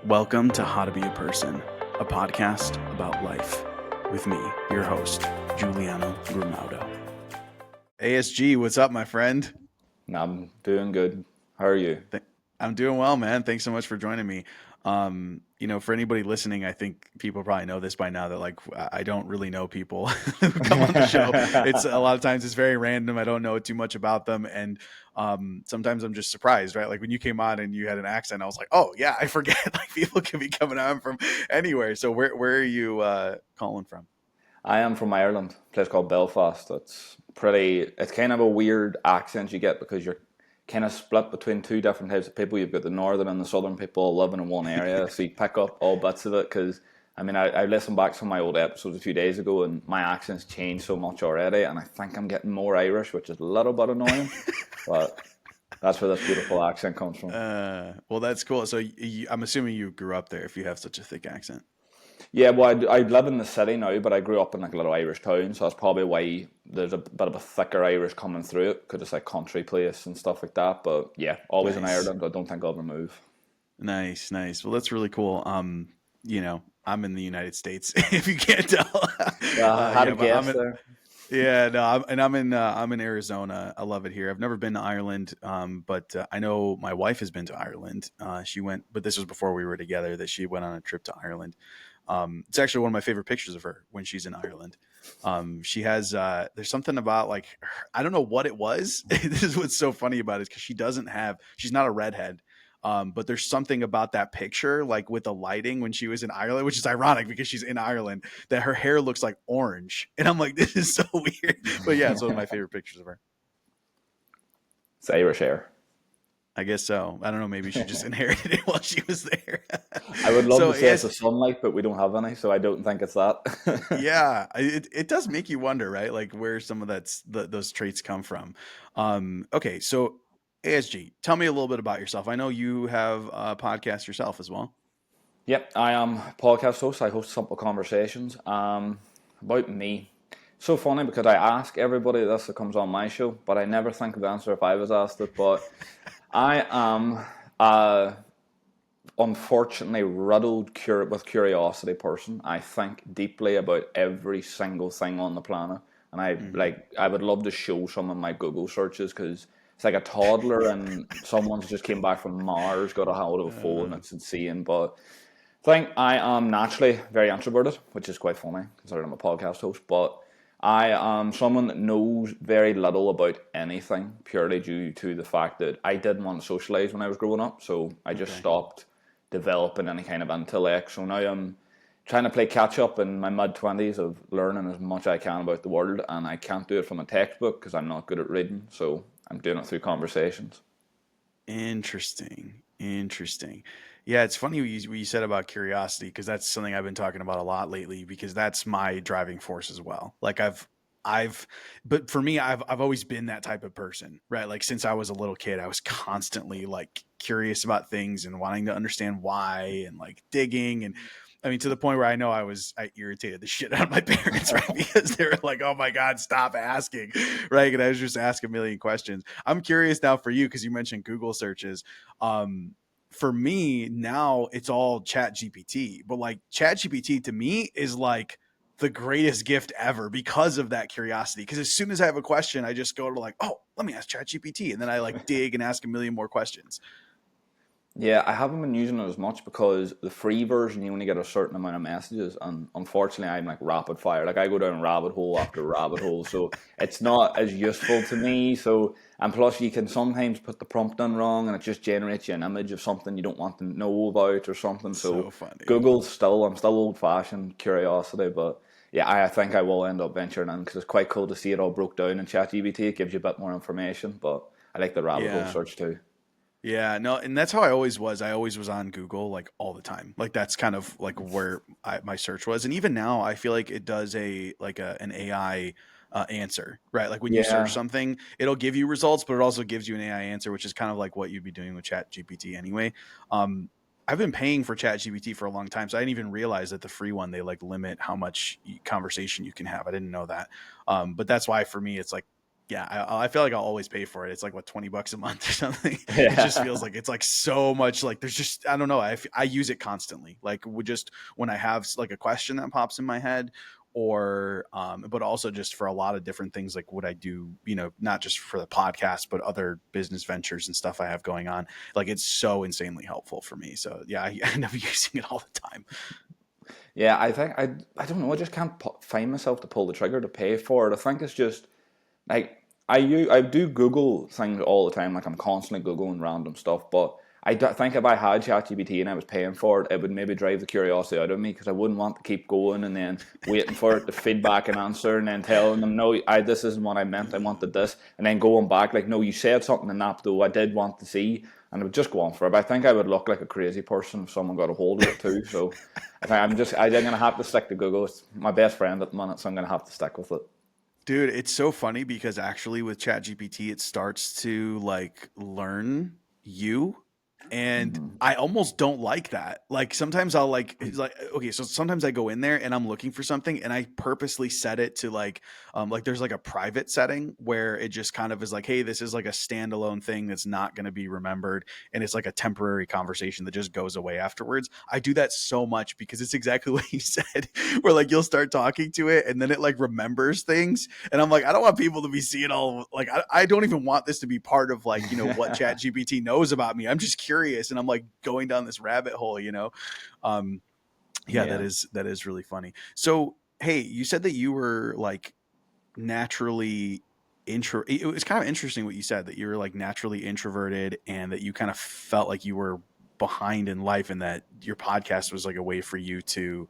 Welcome to How to Be a Person, a podcast about life with me, your host, Giuliano Grimaudo. ASG, what's up, my friend? I'm doing good. How are you? I'm doing well, man. Thanks so much for joining me. For anybody listening, I think people probably know this by now that like I don't really know people who come on the show. It's a lot of times it's very random. I don't know too much about them, and sometimes I'm just surprised, right? Like when you came on and you had an accent, I was like, oh yeah, I forget. Like people can be coming on from anywhere. So where are you calling from? I am from Ireland, a place called Belfast. It's kind of a weird accent you get because you're kind of split between two different types of people. You've got the northern and the southern people living in one area, so you pick up all bits of it. Because I listened back to my old episodes a few days ago, and my accent's changed so much already, and I think I'm getting more Irish, which is a little bit annoying, but that's where this beautiful accent comes from. Well, that's cool. So I'm assuming you grew up there if you have such a thick accent. Yeah, well, I live in the city now, but I grew up in like a little Irish town, so that's probably why there's a bit of a thicker Irish coming through it, because it's like country place and stuff like that. But yeah, always in Nice. Ireland. I don't think I'll ever move. Nice, nice. Well, that's really cool. I'm in the United States, if you can't tell. I had a Yeah, but guess there. yeah, no, I'm in Arizona. I love it here. I've never been to Ireland, but I know my wife has been to Ireland. She went, but this was before we were together. That she went on a trip to Ireland. It's actually one of my favorite pictures of her when she's in Ireland. She has there's something about like I don't know what it was. This is what's so funny about it because she's not a redhead. But there's something about that picture, like with the lighting when she was in Ireland, which is ironic because she's in Ireland, that her hair looks like orange. And I'm like, this is so weird. But yeah, it's one of my favorite pictures of her. It's Irish air. I guess so. I don't know. Maybe she just inherited it while she was there. I would love So to say it's yes, the sunlight, but we don't have any, so I don't think it's that. yeah, it does make you wonder, right? Like where some of those traits come from. Okay, so ASG, tell me a little bit about yourself. I know you have a podcast yourself as well. Yep, I am a podcast host. I host Simple Conversations. About me. So funny because I ask everybody this that comes on my show, but I never think of the answer if I was asked it. But I am a unfortunately riddled with curiosity person. I think deeply about every single thing on the planet, and Hmm. I would love to show some of my Google searches because it's like a toddler and someone's just came back from Mars, got a hold of a phone. Uh, It's insane, but I think I am naturally very introverted, which is quite funny considering I'm a podcast host. But I am someone that knows very little about anything purely due to the fact that I didn't want to socialize when I was growing up. So I just okay. stopped developing any kind of intellect. So now I'm trying to play catch up in my mid 20s of learning as much as I can about the world. And I can't do it from a textbook because I'm not good at reading. So I'm doing it through conversations. Interesting. Interesting. Yeah, it's funny what you said about curiosity because that's something I've been talking about a lot lately because that's my driving force as well. Like but for me, I've always been that type of person, right? Like since I was a little kid, I was constantly like curious about things and wanting to understand why and like digging and I mean, to the point where I irritated the shit out of my parents, right? Because they were like, "Oh my god, stop asking," right? And I was just asking a million questions. I'm curious now for you because you mentioned Google searches. Um, for me now, it's all Chat GPT, but like Chat GPT to me is like the greatest gift ever because of that curiosity. Because as soon as I have a question, I just go to like, "Oh, let me ask Chat GPT," and then I like dig and ask a million more questions. Yeah, I haven't been using it as much because the free version you only get a certain amount of messages, and unfortunately, I'm like rapid fire. Like I go down rabbit hole after rabbit hole, so it's not as useful to me. So and plus, you can sometimes put the prompt in wrong, and it just generates you an image of something you don't want to know about or something. So So funny. I'm still old fashioned curiosity, but yeah, I think I will end up venturing in because it's quite cool to see it all broke down in ChatGPT. It gives you a bit more information, but I like the rabbit hole Yeah. search too. Yeah, no, and that's how I always was. I always was on Google like all the time. Like that's kind of like where my search was. And even now, I feel like it does an AI answer, right? Like when you search Yeah. something, it'll give you results, but it also gives you an AI answer, which is kind of like what you'd be doing with Chat GPT anyway. Um, I've been paying for Chat GPT for a long time, so I didn't even realize that the free one they like limit how much conversation you can have. I didn't know that, but that's why for me it's like Yeah, I feel like I'll always pay for it. It's like what, $20 a month or something. It just feels Yeah. like it's like so much. Like there's just, I don't know. I use it constantly. Like would just when I have like a question that pops in my head, or but also just for a lot of different things, like what I do, not just for the podcast, but other business ventures and stuff I have going on. Like it's so insanely helpful for me. So yeah, I end up using it all the time. Yeah, I think I don't know. I just can't find myself to pull the trigger to pay for it. I think it's just like I do Google things all the time. Like I'm constantly Googling random stuff. But think if I had ChatGPT and I was paying for it, it would maybe drive the curiosity out of me because I wouldn't want to keep going and then waiting for it to feedback an answer and then telling them no, this isn't what I meant. I wanted this, and then going back like no, you said something in that though. I did want to see, and it would just go on forever. I think I would look like a crazy person if someone got a hold of it too. So I'm gonna have to stick to Google. It's my best friend at the minute, so I'm gonna have to stick with it. Dude, it's so funny because actually with ChatGPT, it starts to like learn you. And Mm-hmm. I almost don't like that. Like sometimes I'll like, it's like, okay, so sometimes I go in there and I'm looking for something and I purposely set it to like there's like a private setting where it just kind of is like, hey, this is like a standalone thing that's not going to be remembered. And it's like a temporary conversation that just goes away afterwards. I do that so much because it's exactly what you said, where like you'll start talking to it and then it like remembers things, and I'm like, I don't want people to be seeing all like I don't even want this to be part of like, what Chat GPT knows about me. I'm just curious and I'm like going down this rabbit hole. Um yeah, that Yeah. is really funny. So hey, you said that you were like naturally intro it was kind of interesting what you said, that you were like naturally introverted and that you kind of felt like you were behind in life and that your podcast was like a way for you to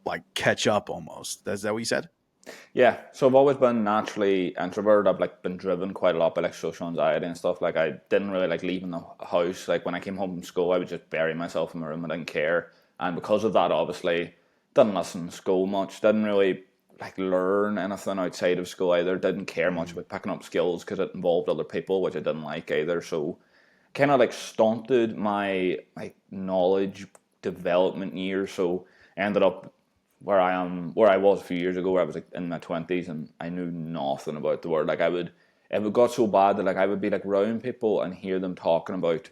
like catch up almost. Is that what you said? Yeah, so I've always been naturally introverted. I've like been driven quite a lot by like social anxiety and stuff. Like I didn't really like leaving the house. Like when I came home from school, I would just bury myself in my room. I didn't care, and because of that, obviously, didn't listen to school much. Didn't really like learn anything outside of school either. Didn't care much Mm, about picking up skills because it involved other people, which I didn't like either. So kind of like stunted my like knowledge development years. So I ended up where I was a few years ago, where I was like in my 20s and I knew nothing about the world. Like it would got so bad that like I would be like round people and hear them talking about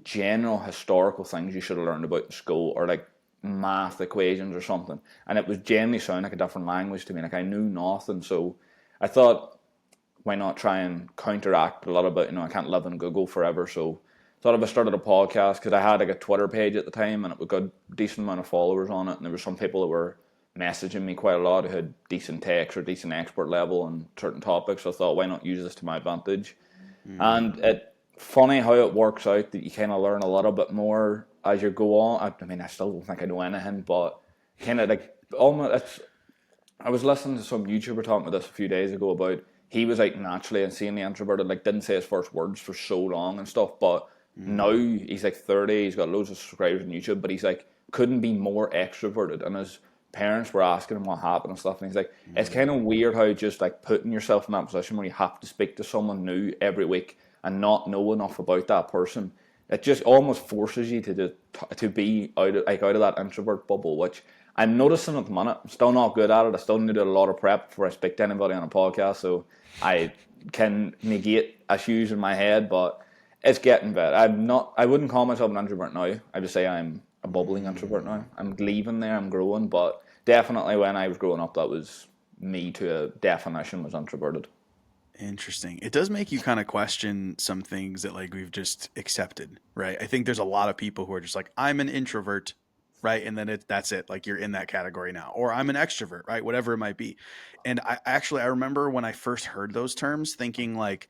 general historical things you should have learned about in school, or like math equations or something, and it was generally sound like a different language to me. Like I knew nothing, so I thought, why not try and counteract a little bit? I can't live in Google forever, so thought if I started a podcast, because I had like a Twitter page at the time and it got a decent amount of followers on it, and there were some people that were messaging me quite a lot who had decent techs or decent expert level on certain topics. So I thought, why not use this to my advantage? mm. And it funny how it works out that you kind of learn a little bit more as you go on. I mean, I still don't think I know anything, but kind of like almost it's I was listening to some YouTuber talking about this a few days ago about he was like naturally insanely introverted, like didn't say his first words for so long and stuff, but now Mm. he's like 30, he's got loads of subscribers on YouTube, but he's like couldn't be more extroverted, and his parents were asking him what happened and stuff, and he's like, it's kind of Mm. weird how just like putting yourself in that position where you have to speak to someone new every week and not know enough about that person, it just almost forces you to be out of that introvert bubble, which I'm noticing at the minute. I'm still not good at it. I still need to do a lot of prep before I speak to anybody on a podcast, so I can negate issues in my head, but it's getting better. I wouldn't call myself an introvert now. I just say I'm a bubbling introvert now. Mm. I'm leaving there, I'm growing, but definitely when I was growing up, that was me to a definition, was introverted. Interesting. It does make you kind of question some things that like we've just accepted, right? I think there's a lot of people who are just like, I'm an introvert, right? And then that's it. Like you're in that category now. Or I'm an extrovert, right? Whatever it might be. And I remember when I first heard those terms thinking like,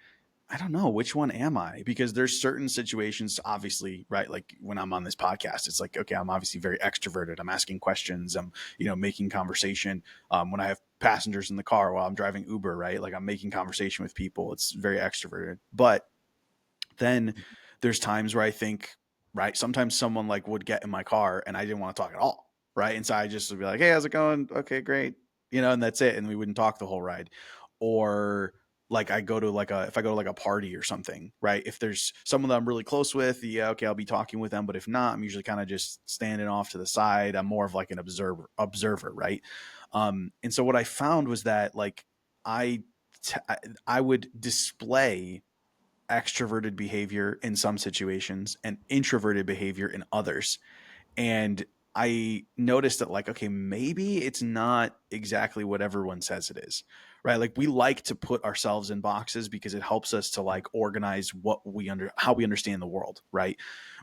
I don't know, which one am I? Because there's certain situations, obviously, right? Like when I'm on this podcast, it's like, okay, I'm obviously very extroverted. I'm asking questions. I'm, making conversation. When I have passengers in the car while I'm driving Uber, right? Like I'm making conversation with people. It's very extroverted. But then there's times where I think, right, sometimes someone like would get in my car and I didn't want to talk at all, right? And so I just would be like, hey, how's it going? Okay, great. And that's it. And we wouldn't talk the whole ride. Or like if I go to like a party or something, right? If there's someone that I'm really close with, yeah, okay, I'll be talking with them. But if not, I'm usually kind of just standing off to the side. I'm more of like an observer, right? And so what I found was that like I I would display extroverted behavior in some situations and introverted behavior in others. And I noticed that, like, okay, maybe it's not exactly what everyone says it is, right? Like, we like to put ourselves in boxes because it helps us to like organize how we understand the world, right?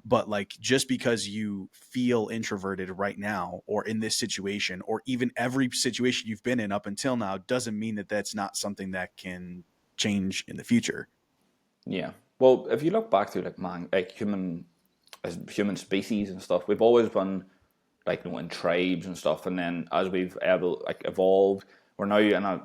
But like, just because you feel introverted right now or in this situation or even every situation you've been in up until now doesn't mean that that's not something that can change in the future. Yeah. Well, if you look back to like man, like as human species and stuff, we've always been like in tribes and stuff, and then as we've evolved, we're now in a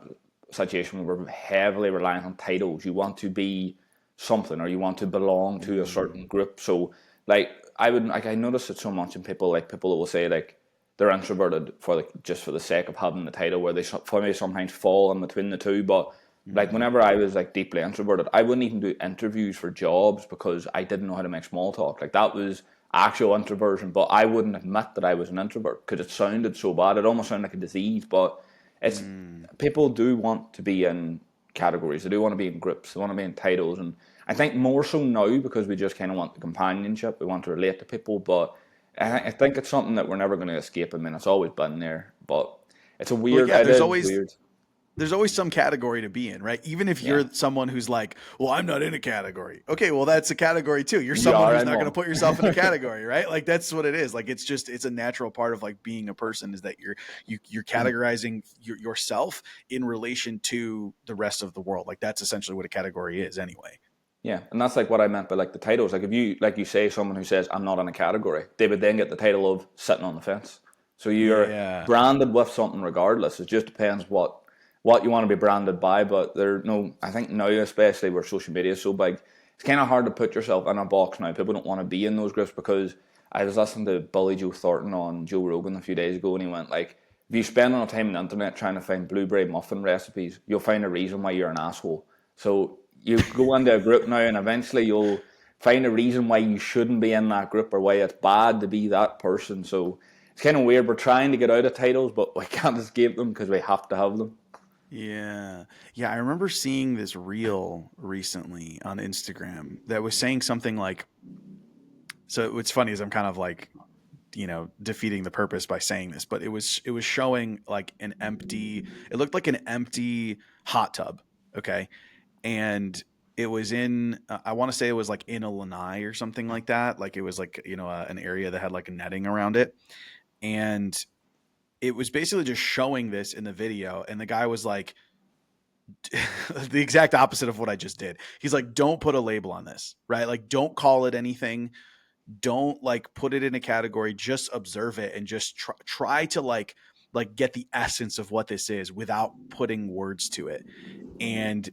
situation where we're heavily reliant on titles. You want to be something, or you want to belong to a certain Mm. group. So, like, I notice it so much in people, like people that will say like they're introverted for like just for the sake of having the title, where they for me sometimes fall in between the two. But like Mm. whenever I was like deeply introverted, I wouldn't even do interviews for jobs because I didn't know how to make small talk. Like that was actual introversion, but I wouldn't admit that I was an introvert because it sounded so bad. It almost sounded like a disease. But it's Mm. people do want to be in categories. They do want to be in groups. They want to be in titles, and I think more so now because we just kind of want the companionship. We want to relate to people, but I Yeah. think it's something that we're never going to escape. I mean, it's always been there, but it's a Well, weird. yeah, It is weird. there's always some category to be in, right? Even if Yeah, you're someone who's like, well, I'm not in a category. Okay, well, that's a category too. You're you someone are who's in not going to one. put yourself in a category, right? Like that's what it is. Like it's a natural part of like being a person is that you're categorizing yourself in relation to the rest of the world. Like that's essentially what a category is anyway. Yeah, and that's like what I meant by like the titles. Like if you like you say someone who says I'm not in a category, they would then get the title of sitting on the fence. So you're Yeah. branded with something regardless. It just depends what you want to be branded by. But there no I think now especially where social media is so big, it's kinda hard to put yourself in a box now. People don't want to be in those groups because I was listening to Billy Joe Thornton on Joe Rogan a few days ago and he went like if you spend enough time on the internet trying to find blueberry muffin recipes, you'll find a reason why you're an asshole. So you go into a group now, and eventually you'll find a reason why you shouldn't be in that group or why it's bad to be that person. So it's kind of weird. We're trying to get out of titles, but we can't escape them because we have to have them. Yeah. Yeah, I remember seeing this reel recently on Instagram that was saying something like, so what's funny is I'm kind of like, defeating the purpose by saying this, but it was showing like it looked like an empty hot tub, okay? And it was in I want to say it was like in a lanai or something like that. Like it was like, an area that had like a netting around it. And it was basically just showing this in the video and the guy was like the exact opposite of what I just did. He's like, don't put a label on this, right? Like, don't call it anything. Don't like put it in a category. Just observe it and just try to like get the essence of what this is without putting words to it. And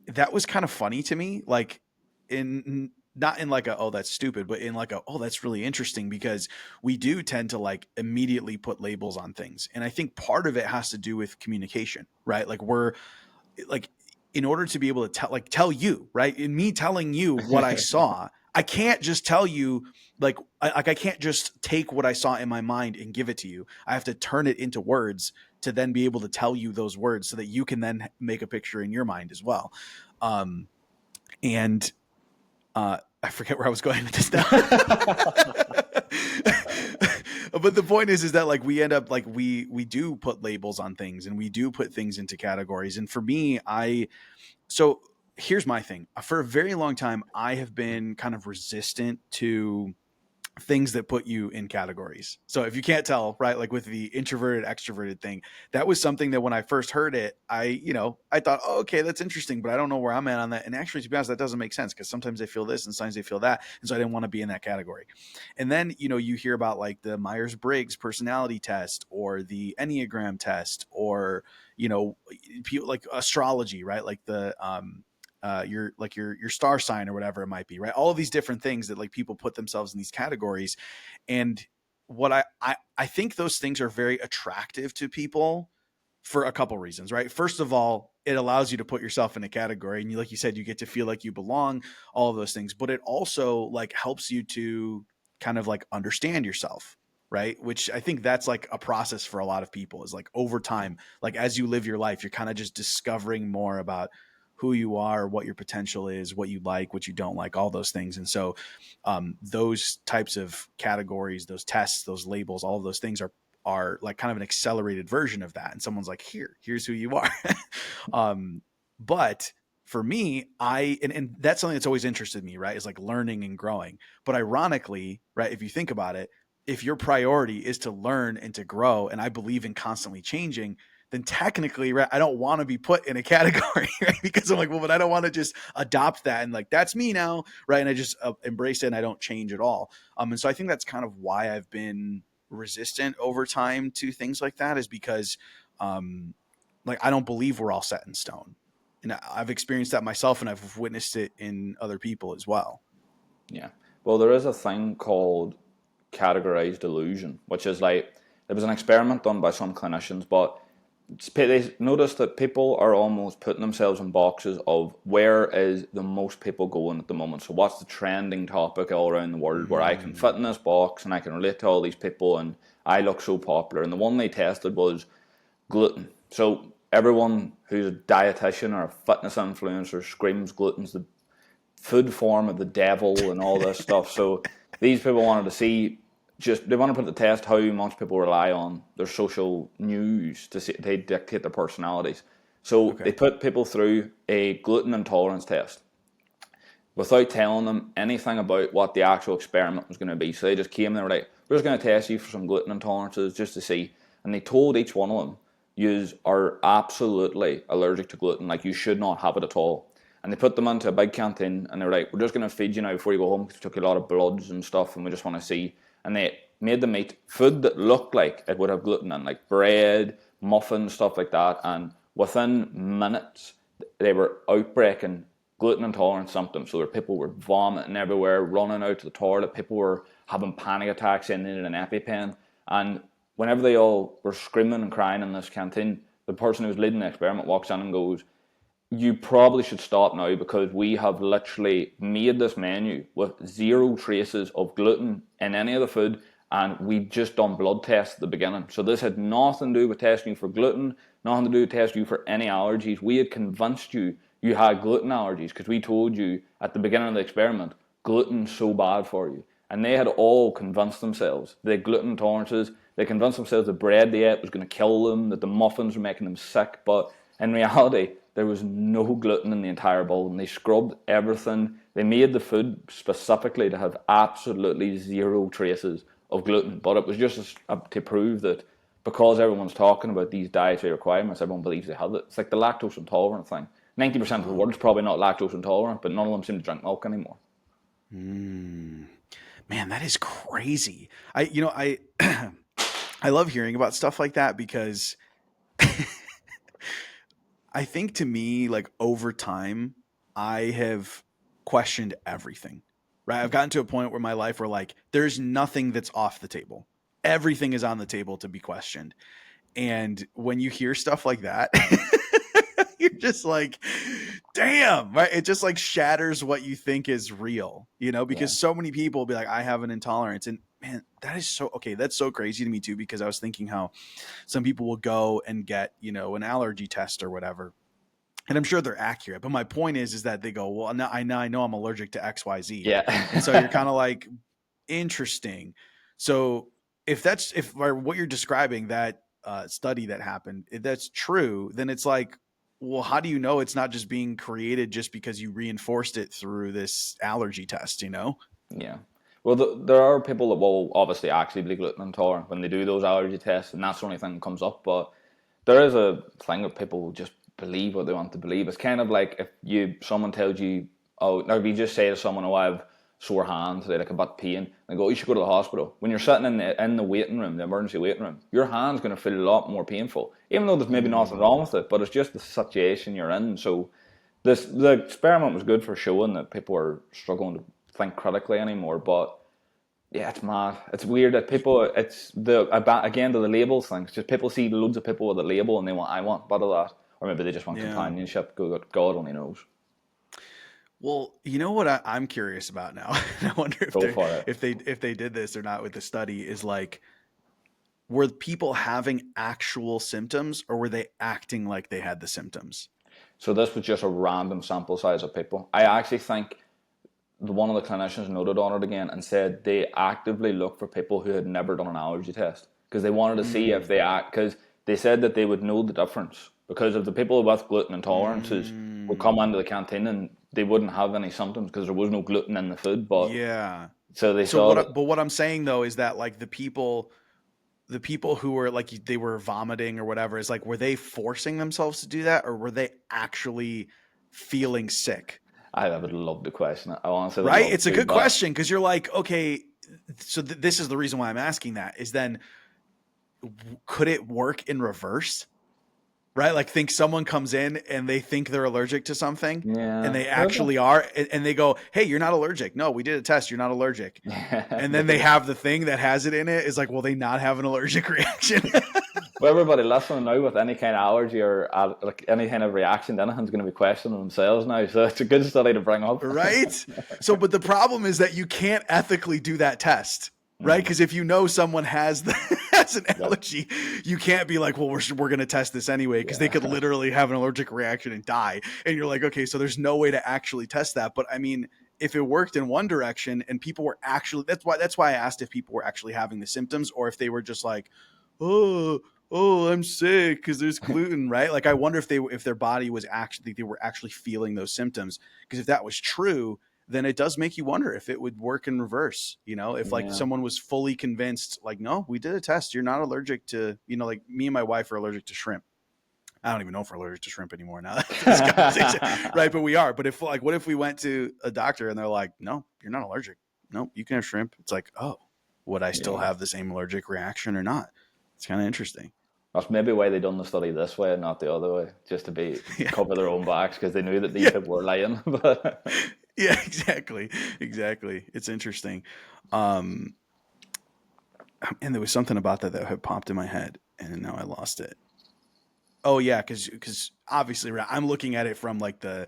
that was kind of funny to me. Like, in not in like a oh that's stupid, but in like a oh that's really interesting because we do tend to like immediately put labels on things, and I think part of it has to do with communication, right? Like we're like in order to be able to tell you right in me telling you what I saw, I can't just tell you I can't just take what I saw in my mind and give it to you. I have to turn it into words to then be able to tell you those words so that you can then make a picture in your mind as well. And I forget where I was going with this now. But the point is that like we end up like we do put labels on things and we do put things into categories. And for me, so here's my thing. For a very long time, I have been kind of resistant to things that put you in categories. So if you can't tell, right, like with the introverted extroverted thing, that was something that when I first heard it, I thought, oh, okay, that's interesting, but I don't know where I'm at on that. And actually, to be honest, that doesn't make sense because sometimes they feel this and sometimes they feel that. And so I didn't want to be in that category. And then, you hear about like the Myers-Briggs personality test or the Enneagram test or, people like astrology, right? Like your star sign or whatever it might be, right? All of these different things that like people put themselves in these categories. And what I think those things are very attractive to people for a couple reasons, right? First of all, it allows you to put yourself in a category and like you said, you get to feel like you belong, all of those things, but it also like helps you to kind of like understand yourself. right? Which I think that's like a process for a lot of people, is like over time, like as you live your life, you're kind of just discovering more about who you are, what your potential is, what you like, what you don't like, all those things. And so those types of categories, those tests, those labels, all of those things are like kind of an accelerated version of that. And someone's like, here's who you are. But for me, and that's something that's always interested me, right? Is like learning and growing. But ironically, right, if you think about it, if your priority is to learn and to grow, and I believe in constantly changing, then technically, right, I don't want to be put in a category, right? Because I'm like, well, but I don't want to just adopt that and like, that's me now, right? And I just embrace it and I don't change at all. And so I think that's kind of why I've been resistant over time to things like that, is because, like, I don't believe we're all set in stone. And I've experienced that myself, and I've witnessed it in other people as well. Yeah. Well, there is a thing called categorized delusion, which is like there was an experiment done by some clinicians, but they noticed that people are almost putting themselves in boxes of where is the most people going at the moment. So what's the trending topic all around the world where I can fit Mm, in this box and I can relate to all these people and I look so popular. And the one they tested was gluten. So everyone who's a dietitian or a fitness influencer screams gluten's the food form of the devil and all this stuff. So these people wanted to see, just they want to put the test how much people rely on their social news to see, they dictate their personalities. So they okay. put people through a gluten intolerance test without telling them anything about what the actual experiment was going to be. So they just came and they were like, we're just going to test you for some gluten intolerances just to see. And they told each one of them, you are absolutely allergic to gluten, like you should not have it at all. And they put them into a big canteen and they were like, we're just going to feed you now before you go home because we took a lot of bloods and stuff and we just want to see. And they made them eat food that looked like it would have gluten in, like bread, muffins, stuff like that. And within minutes, they were outbreaking gluten intolerance symptoms. So there people were vomiting everywhere, running out to the toilet. People were having panic attacks and needed an EpiPen. And whenever they all were screaming and crying in this canteen, the person who was leading the experiment walks in and goes, you probably should stop now because we have literally made this menu with zero traces of gluten in any of the food, and we just done blood tests at the beginning. So this had nothing to do with testing you for gluten, nothing to do with testing you for any allergies. We had convinced you you had gluten allergies because we told you at the beginning of the experiment gluten's so bad for you. And they had all convinced themselves they had gluten intolerances. They convinced themselves the bread they ate was going to kill them, that the muffins were making them sick. But in reality, there was no gluten in the entire bowl, and they scrubbed everything. They made the food specifically to have absolutely zero traces of gluten. But it was just to prove that because everyone's talking about these dietary requirements, everyone believes they have it. It's like the lactose intolerant thing. 90% of the world's probably not lactose intolerant, but none of them seem to drink milk anymore. Mm. Man, that is crazy. I I love hearing about stuff like that because I think to me, like over time, I have questioned everything. Right? I've gotten to a point where my life where like there's nothing that's off the table. Everything is on the table to be questioned. And when you hear stuff like that, you're just like, damn, right? It just like shatters what you think is real, Yeah. because so many people will be like, I have an intolerance. And man, that is so okay. That's so crazy to me too, because I was thinking how some people will go and get, an allergy test or whatever. And I'm sure they're accurate. But my point is that they go, well, now I know I'm allergic to XYZ. And so you're Yeah. kind of like, interesting. So if what you're describing, that study that happened, if that's true, then it's like, well, how do you know it's not just being created just because you reinforced it through this allergy test? Yeah. Well, there are people that will obviously actually be gluten intolerant when they do those allergy tests, and that's the only thing that comes up. But there is a thing that people just believe what they want to believe. It's kind of like if someone tells you, oh, now if you just say to someone, oh, I have sore hands, they like a bit of pain, and go, you should go to the hospital. When you're sitting in the waiting room, the emergency waiting room, your hand's going to feel a lot more painful, even though there's maybe nothing Mm, wrong with it. But it's just the situation you're in. So the experiment was good for showing that people are struggling to think critically anymore. But yeah, it's mad. It's weird that people. It's again to the labels thing. It's just people see loads of people with a label and they want I want but of that, or maybe they just want yeah. companionship. God only knows. Well, you know what I'm curious about now. I wonder if Go they for it. if they if they did this or not with the study is like, were people having actual symptoms or were they acting like they had the symptoms? So this was just a random sample size of people. I actually think one of the clinicians noted on it again and said they actively looked for people who had never done an allergy test because they wanted to see if Mm, they act, because they said that they would know the difference, because if the people with gluten intolerances would come mm, into the canteen and they wouldn't have any symptoms because there was no gluten in the food, but yeah. so they So saw that. but what I'm saying though is that like the people who were like they were vomiting or whatever is like were they forcing themselves to do that or were they actually feeling sick? I would love to question it. I honestly would Right? love It's a to, good but question because you're like, okay, so this is the reason why I'm asking that is then could it work in reverse? Right? Like think someone comes in and they think they're allergic to something and yeah, they maybe. actually are and they go, "Hey, you're not allergic." "No, we did a test, you're not allergic." And then they Maybe. have the thing that has it in it is like, "Will they not have an allergic reaction?" Well, everybody listening now with any kind of allergy or like any kind of reaction to anything's going to be questioning themselves now. So it's a good study to bring up. Right? So, but the problem is that you can't ethically do that test, right? Mm, Because if you know someone has has an yep. allergy, you can't be like, well, we're going to test this anyway, because they could Yeah. literally have an allergic reaction and die. And you're like, okay, so there's no way to actually test that. But I mean, if it worked in one direction and people were actually, that's why I asked if people were actually having the symptoms or if they were just like, oh, I'm sick because there's gluten, right? Like I wonder if their body was actually they were actually feeling those symptoms, because if that was true, then it does make you wonder if it would work in reverse. If like Yeah. someone was fully convinced, like, no, we did a test, you're not allergic to, like me and my wife are allergic to shrimp. I don't even know if we're allergic to shrimp anymore now after this conversation, right? But we are. But if like, what if we went to a doctor and they're like, no, you're not allergic. No, you can have shrimp. It's like, oh, would I still Yeah. have the same allergic reaction or not? It's kind of interesting. That's maybe why they done the study this way and not the other way, just to be Yeah. cover their own backs because they knew that these Yeah. people were lying. But Yeah, exactly. Exactly. It's interesting. Um, and there was something about that had popped in my head and now I lost it. Oh yeah, because obviously right, I'm looking at it from like the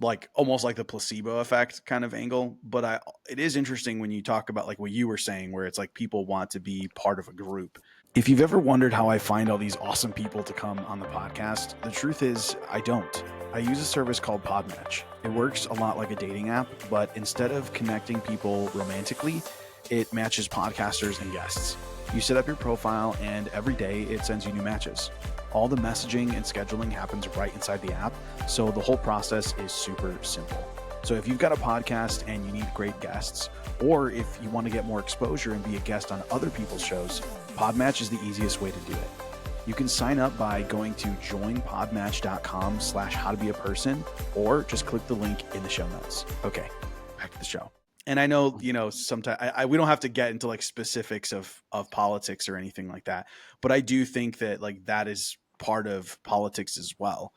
like almost like the placebo effect kind of angle. But it is interesting when you talk about like what you were saying, where it's like people want to be part of a group. If you've ever wondered how I find all these awesome people to come on the podcast, the truth is I don't. I use a service called Podmatch. It works a lot like a dating app, but instead of connecting people romantically, it matches podcasters and guests. You set up your profile, and every day it sends you new matches. All the messaging and scheduling happens right inside the app, so the whole process is super simple. So if you've got a podcast and you need great guests, or if you want to get more exposure and be a guest on other people's shows, Podmatch is the easiest way to do it. You can sign up by going to joinpodmatch.com/howtobeaperson, or just click the link in the show notes. Okay, back to the show. And I know, sometimes we don't have to get into like specifics of politics or anything like that, but I do think that like that is part of politics as well.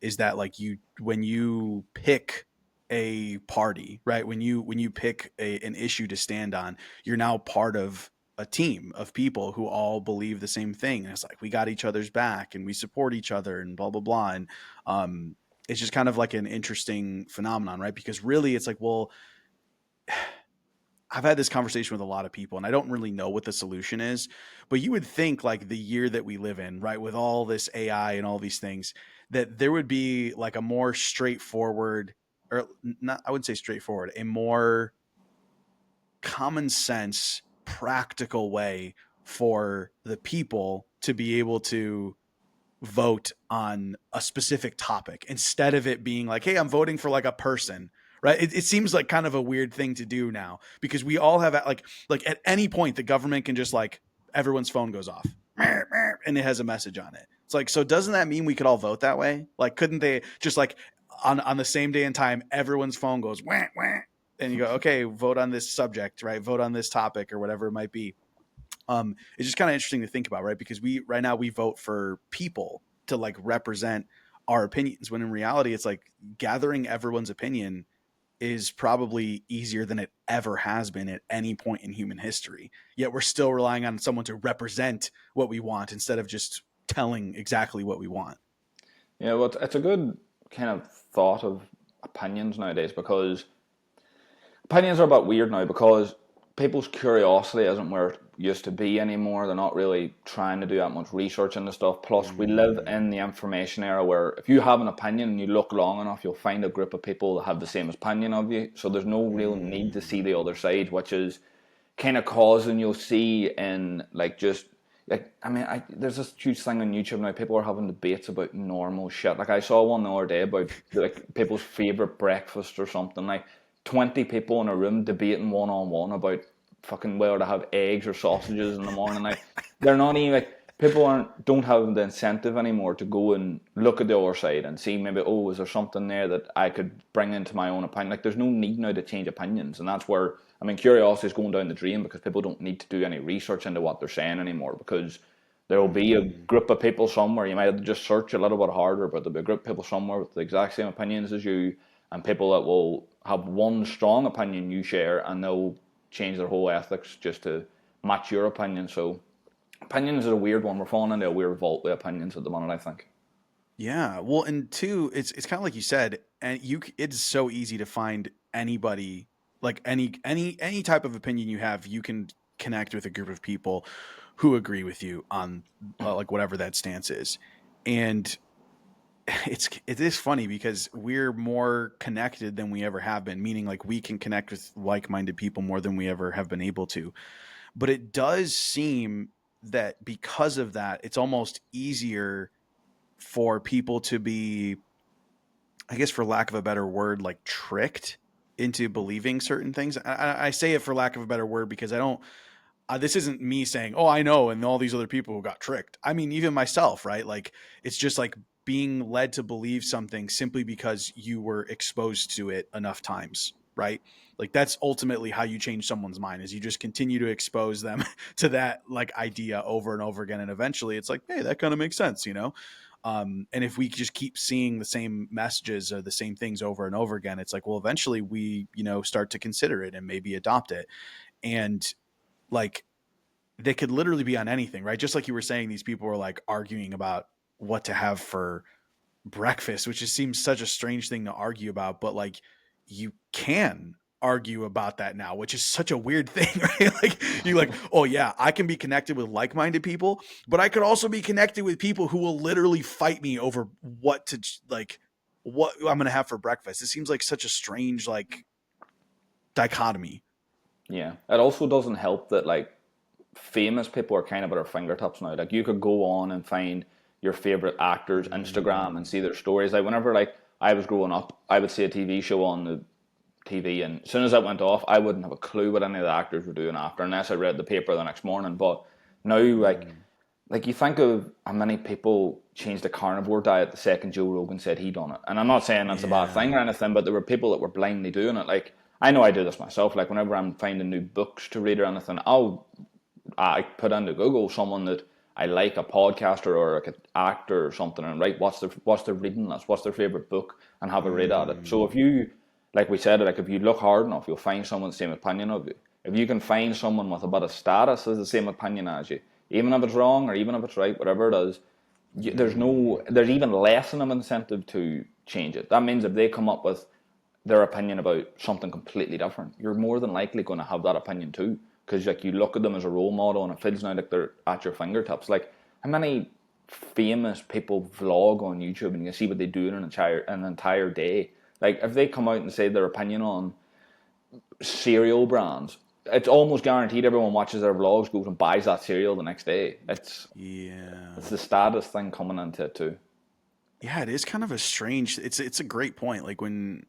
Is that like when you pick a party, right? When you pick an issue to stand on, you're now part of a team of people who all believe the same thing. And it's like we got each other's back and we support each other and blah blah blah. And it's just kind of like an interesting phenomenon, right? Because really, it's like, well, I've had this conversation with a lot of people and I don't really know what the solution is, but you would think like the year that we live in, right, with all this AI and all these things, that there would be like a more straightforward, or not, I wouldn't say straightforward, a more common sense, practical way for the people to be able to vote on a specific topic instead of it being like, hey, I'm voting for like a person, right? It seems like kind of a weird thing to do now because we all have like at any point the government can just like everyone's phone goes off and it has a message on it. It's like, so doesn't that mean we could all vote that way? Like, couldn't they just like on the same day and time everyone's phone goes wah, wah, and you go, okay, vote on this subject, right? Vote on this topic or whatever it might be. It's just kind of interesting to think about, right? Because we right now we vote for people to like represent our opinions, when in reality, it's like gathering everyone's opinion is probably easier than it ever has been at any point in human history. Yet we're still relying on someone to represent what we want instead of just telling exactly what we want. yeah, well, it's a good kind of thought of opinions nowadays, because opinions are a bit weird now because people's curiosity isn't where used to be anymore. They're not really trying to do that much research into stuff. Plus, we live Mm, in the information era where if you have an opinion and you look long enough, you'll find a group of people that have the same opinion of you. So there's no real need to see mm, the other side, which is kind of causing you'll see in like just like I mean there's this huge thing on YouTube now. People are having debates about normal shit. Like I saw one the other day about like people's favorite breakfast or something. Like 20 people in a room debating one on one about fucking whether to have eggs or sausages in the morning. Like they're not even like people don't have the incentive anymore to go and look at the other side and see maybe, oh, is there something there that I could bring into my own opinion. Like there's no need now to change opinions, and that's where I mean curiosity is going down the drain because people don't need to do any research into what they're saying anymore because there will be a mm. group of people somewhere. You might have to just search a little bit harder, but there'll be a group of people somewhere with the exact same opinions as you, and people that will have one strong opinion you share, and they'll change their whole ethics just to match your opinion. So opinions is a weird one. We're falling into a weird vault with opinions at the moment, I think. Yeah. Well, and two, it's kind of like you said, and it's so easy to find anybody, like any type of opinion you have, you can connect with a group of people who agree with you on like whatever that stance is. And it is funny because we're more connected than we ever have been, meaning like we can connect with like-minded people more than we ever have been able to. But it does seem that because of that, it's almost easier for people to be, I guess, for lack of a better word, like tricked into believing certain things. I say it for lack of a better word because I don't. This isn't me saying, "Oh, I know," and all these other people who got tricked. I mean, even myself, right? Like, it's just like being led to believe something simply because you were exposed to it enough times, right? Like that's ultimately how you change someone's mind is you just continue to expose them to that like idea over and over again, and eventually it's like, hey, that kind of makes sense, you know. And if we just keep seeing the same messages or the same things over and over again, it's like, well, eventually we, start to consider it and maybe adopt it. And like they could literally be on anything, right? Just like you were saying, these people were like arguing about what to have for breakfast, which just seems such a strange thing to argue about, but like you can argue about that now, which is such a weird thing, right? Like you like, oh yeah, I can be connected with like-minded people, but I could also be connected with people who will literally fight me over what I'm gonna have for breakfast. It seems like such a strange like dichotomy. Yeah. It also doesn't help that like famous people are kind of at our fingertips now. Like you could go on and find your favorite actors' Instagram and Mm, see their stories. Like whenever like I was growing up, I would see a TV show on the TV, and as soon as that went off, I wouldn't have a clue what any of the actors were doing after, unless I read the paper the next morning. But now, mm, like you think of how many people changed the carnivore diet the second Joe Rogan said he done it. And I'm not saying that's a bad yeah. thing or anything, but there were people that were blindly doing it. Like I know I do this myself. Like whenever I'm finding new books to read or anything, I put into Google someone that I like, a podcaster or like an actor or something, and write what's their reading list, what's their favorite book, and have a read at it. So Mm, if you, like we said, like if you look hard enough, you'll find someone the same opinion of you. If you can find someone with a bit of status as the same opinion as you, even if it's wrong or even if it's right, whatever it is, mm. there's even less of an incentive to change it. That means if they come up with their opinion about something completely different, you're more than likely going to have that opinion too. Because like you look at them as a role model, and it feels now like they're at your fingertips. Like how many famous people vlog on YouTube, and you can see what they do in an entire day. Like if they come out and say their opinion on cereal brands, it's almost guaranteed everyone watches their vlogs, goes and buys that cereal the next day. It's Yeah. the status thing coming into it too. Yeah, it is kind of a strange it's a great point. Like when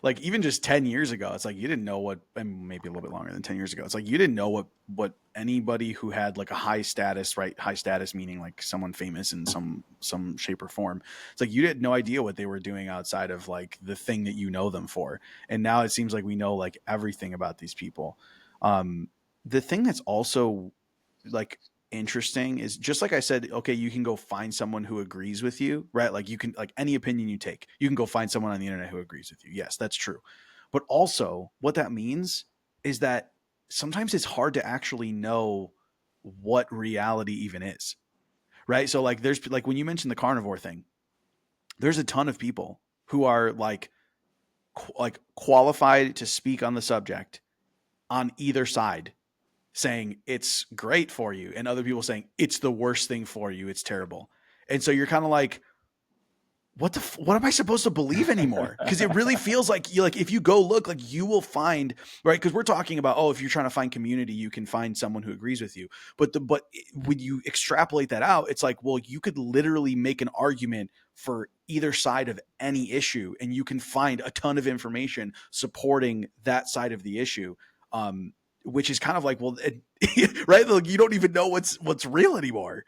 like even just 10 years ago, it's like you didn't know what, and maybe a little bit longer than 10 years ago. It's like you didn't know what anybody who had like a high status, right? High status meaning like someone famous in some shape or form. It's like you had no idea what they were doing outside of like the thing that you know them for. And now it seems like we know like everything about these people. Um the thing that's also like interesting is just like I said, okay, you can go find someone who agrees with you, right? Like you can like any opinion you take, you can go find someone on the internet who agrees with you. Yes, that's true. But also what that means is that sometimes it's hard to actually know what reality even is. Right? So like there's like when you mentioned the carnivore thing, there's a ton of people who are like qualified to speak on the subject on either side, saying it's great for you, and other people saying it's the worst thing for you, it's terrible. And so you're kind of like, what am I supposed to believe anymore? Because it really feels like you, like if you go look, like you will find, right? Because we're talking about, oh, if you're trying to find community, you can find someone who agrees with you. But when you extrapolate that out, it's like, well, you could literally make an argument for either side of any issue, and you can find a ton of information supporting that side of the issue. Which is kind of like, well, right? Like you don't even know what's real anymore.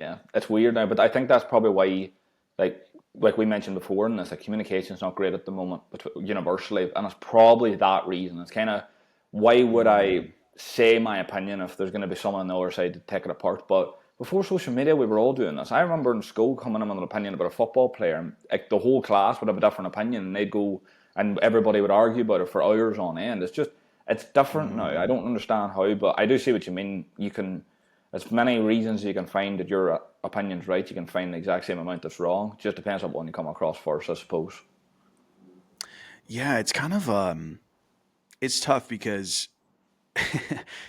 Yeah, it's weird now, but I think that's probably why, like like we mentioned before, in this, like communication is not great at the moment, but universally, and it's probably that reason. It's kind of why would I Mm. say my opinion if there's going to be someone on the other side to take it apart? But before social media, we were all doing this. I remember in school coming in with an opinion about a football player, and like the whole class would have a different opinion, and they'd go and everybody would argue about it for hours on end. It's different now. I Mm. don't understand how, but I do see what you mean. You can, as many reasons you can find that your opinion's right, you can find the exact same amount that's wrong. It just depends on what one you come across first, I suppose. Yeah, it's kind of it's tough because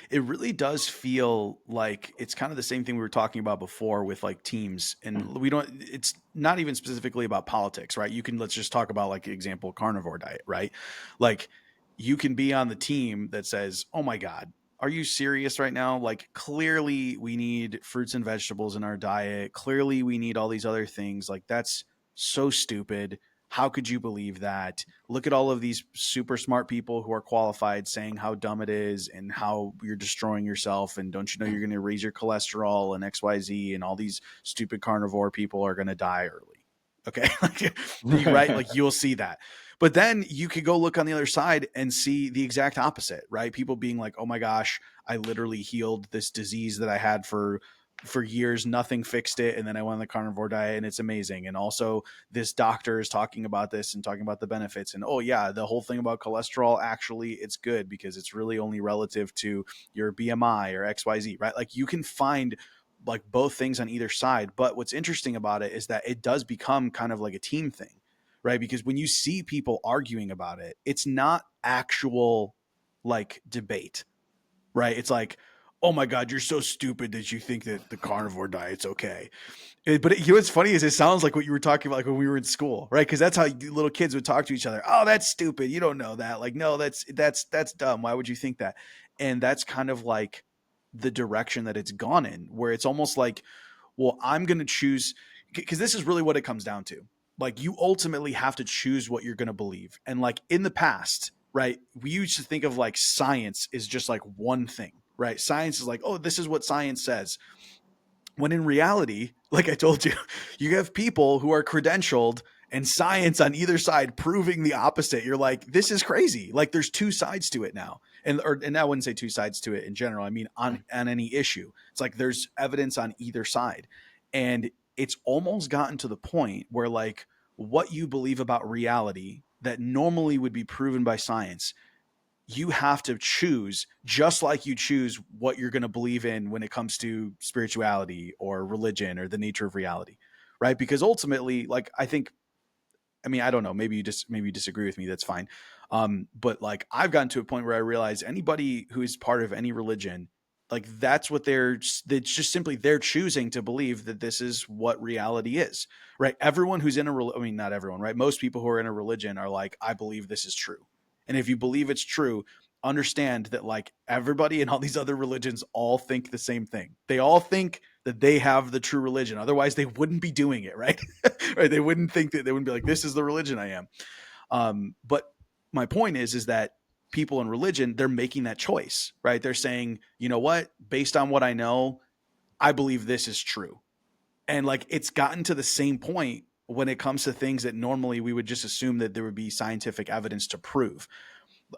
it really does feel like it's kind of the same thing we were talking about before with like teams, and we don't, it's not even specifically about politics, right? You can, let's just talk about like example carnivore diet, right? Like you can be on the team that says, oh my god, are you serious right now? Like clearly we need fruits and vegetables in our diet, clearly we need all these other things, like that's so stupid, how could you believe that? Look at all of these super smart people who are qualified saying how dumb it is and how you're destroying yourself, and don't you know you're going to raise your cholesterol and XYZ, and all these stupid carnivore people are going to die early. Okay? Like you, right, like you'll see that. But then you could go look on the other side and see the exact opposite, right? People being like, "Oh my gosh, I literally healed this disease that I had for years, nothing fixed it, and then I went on the carnivore diet and it's amazing." And also this doctor is talking about this and talking about the benefits, and oh yeah, the whole thing about cholesterol, actually it's good because it's really only relative to your BMI or XYZ, right? Like you can find like both things on either side, but what's interesting about it is that it does become kind of like a team thing, right? Because when you see people arguing about it, it's not actual like debate, right? It's like, oh my god, you're so stupid that you think that the carnivore diet's okay. But you know what's funny is it sounds like what you were talking about, like when we were in school, right? Because that's how little kids would talk to each other. Oh, that's stupid. You don't know that. Like, no, that's dumb. Why would you think that? And that's kind of like the direction that it's gone in, where it's almost like, well, I'm going to choose, because this is really what it comes down to. Like, you ultimately have to choose what you're going to believe. And like in the past, right, we used to think of like science is just like one thing, right? Science is like, oh, this is what science says, when in reality, like I told you, you have people who are credentialed and science on either side proving the opposite. You're like, this is crazy. Like there's two sides to it now. And I wouldn't say two sides to it in general. I mean on any issue. It's like there's evidence on either side. And it's almost gotten to the point where like what you believe about reality that normally would be proven by science, you have to choose, just like you choose what you're going to believe in when it comes to spirituality or religion or the nature of reality, right? Because ultimately, like I think, I mean, I don't know, maybe you disagree with me, that's fine. But like I've gotten to a point where I realize anybody who is part of any religion, like that's what it's just simply they're choosing to believe that this is what reality is, right? Everyone who's in I mean, not everyone, right? Most people who are in a religion are like, I believe this is true. And if you believe it's true, understand that like everybody in all these other religions all think the same thing. They all think that they have the true religion. Otherwise, they wouldn't be doing it, right? Right? They wouldn't think that, they wouldn't be like, this is the religion I am. But my point is that people in religion, they're making that choice, right? They're saying, you know what, based on what I know, I believe this is true. And like it's gotten to the same point when it comes to things that normally we would just assume that there would be scientific evidence to prove.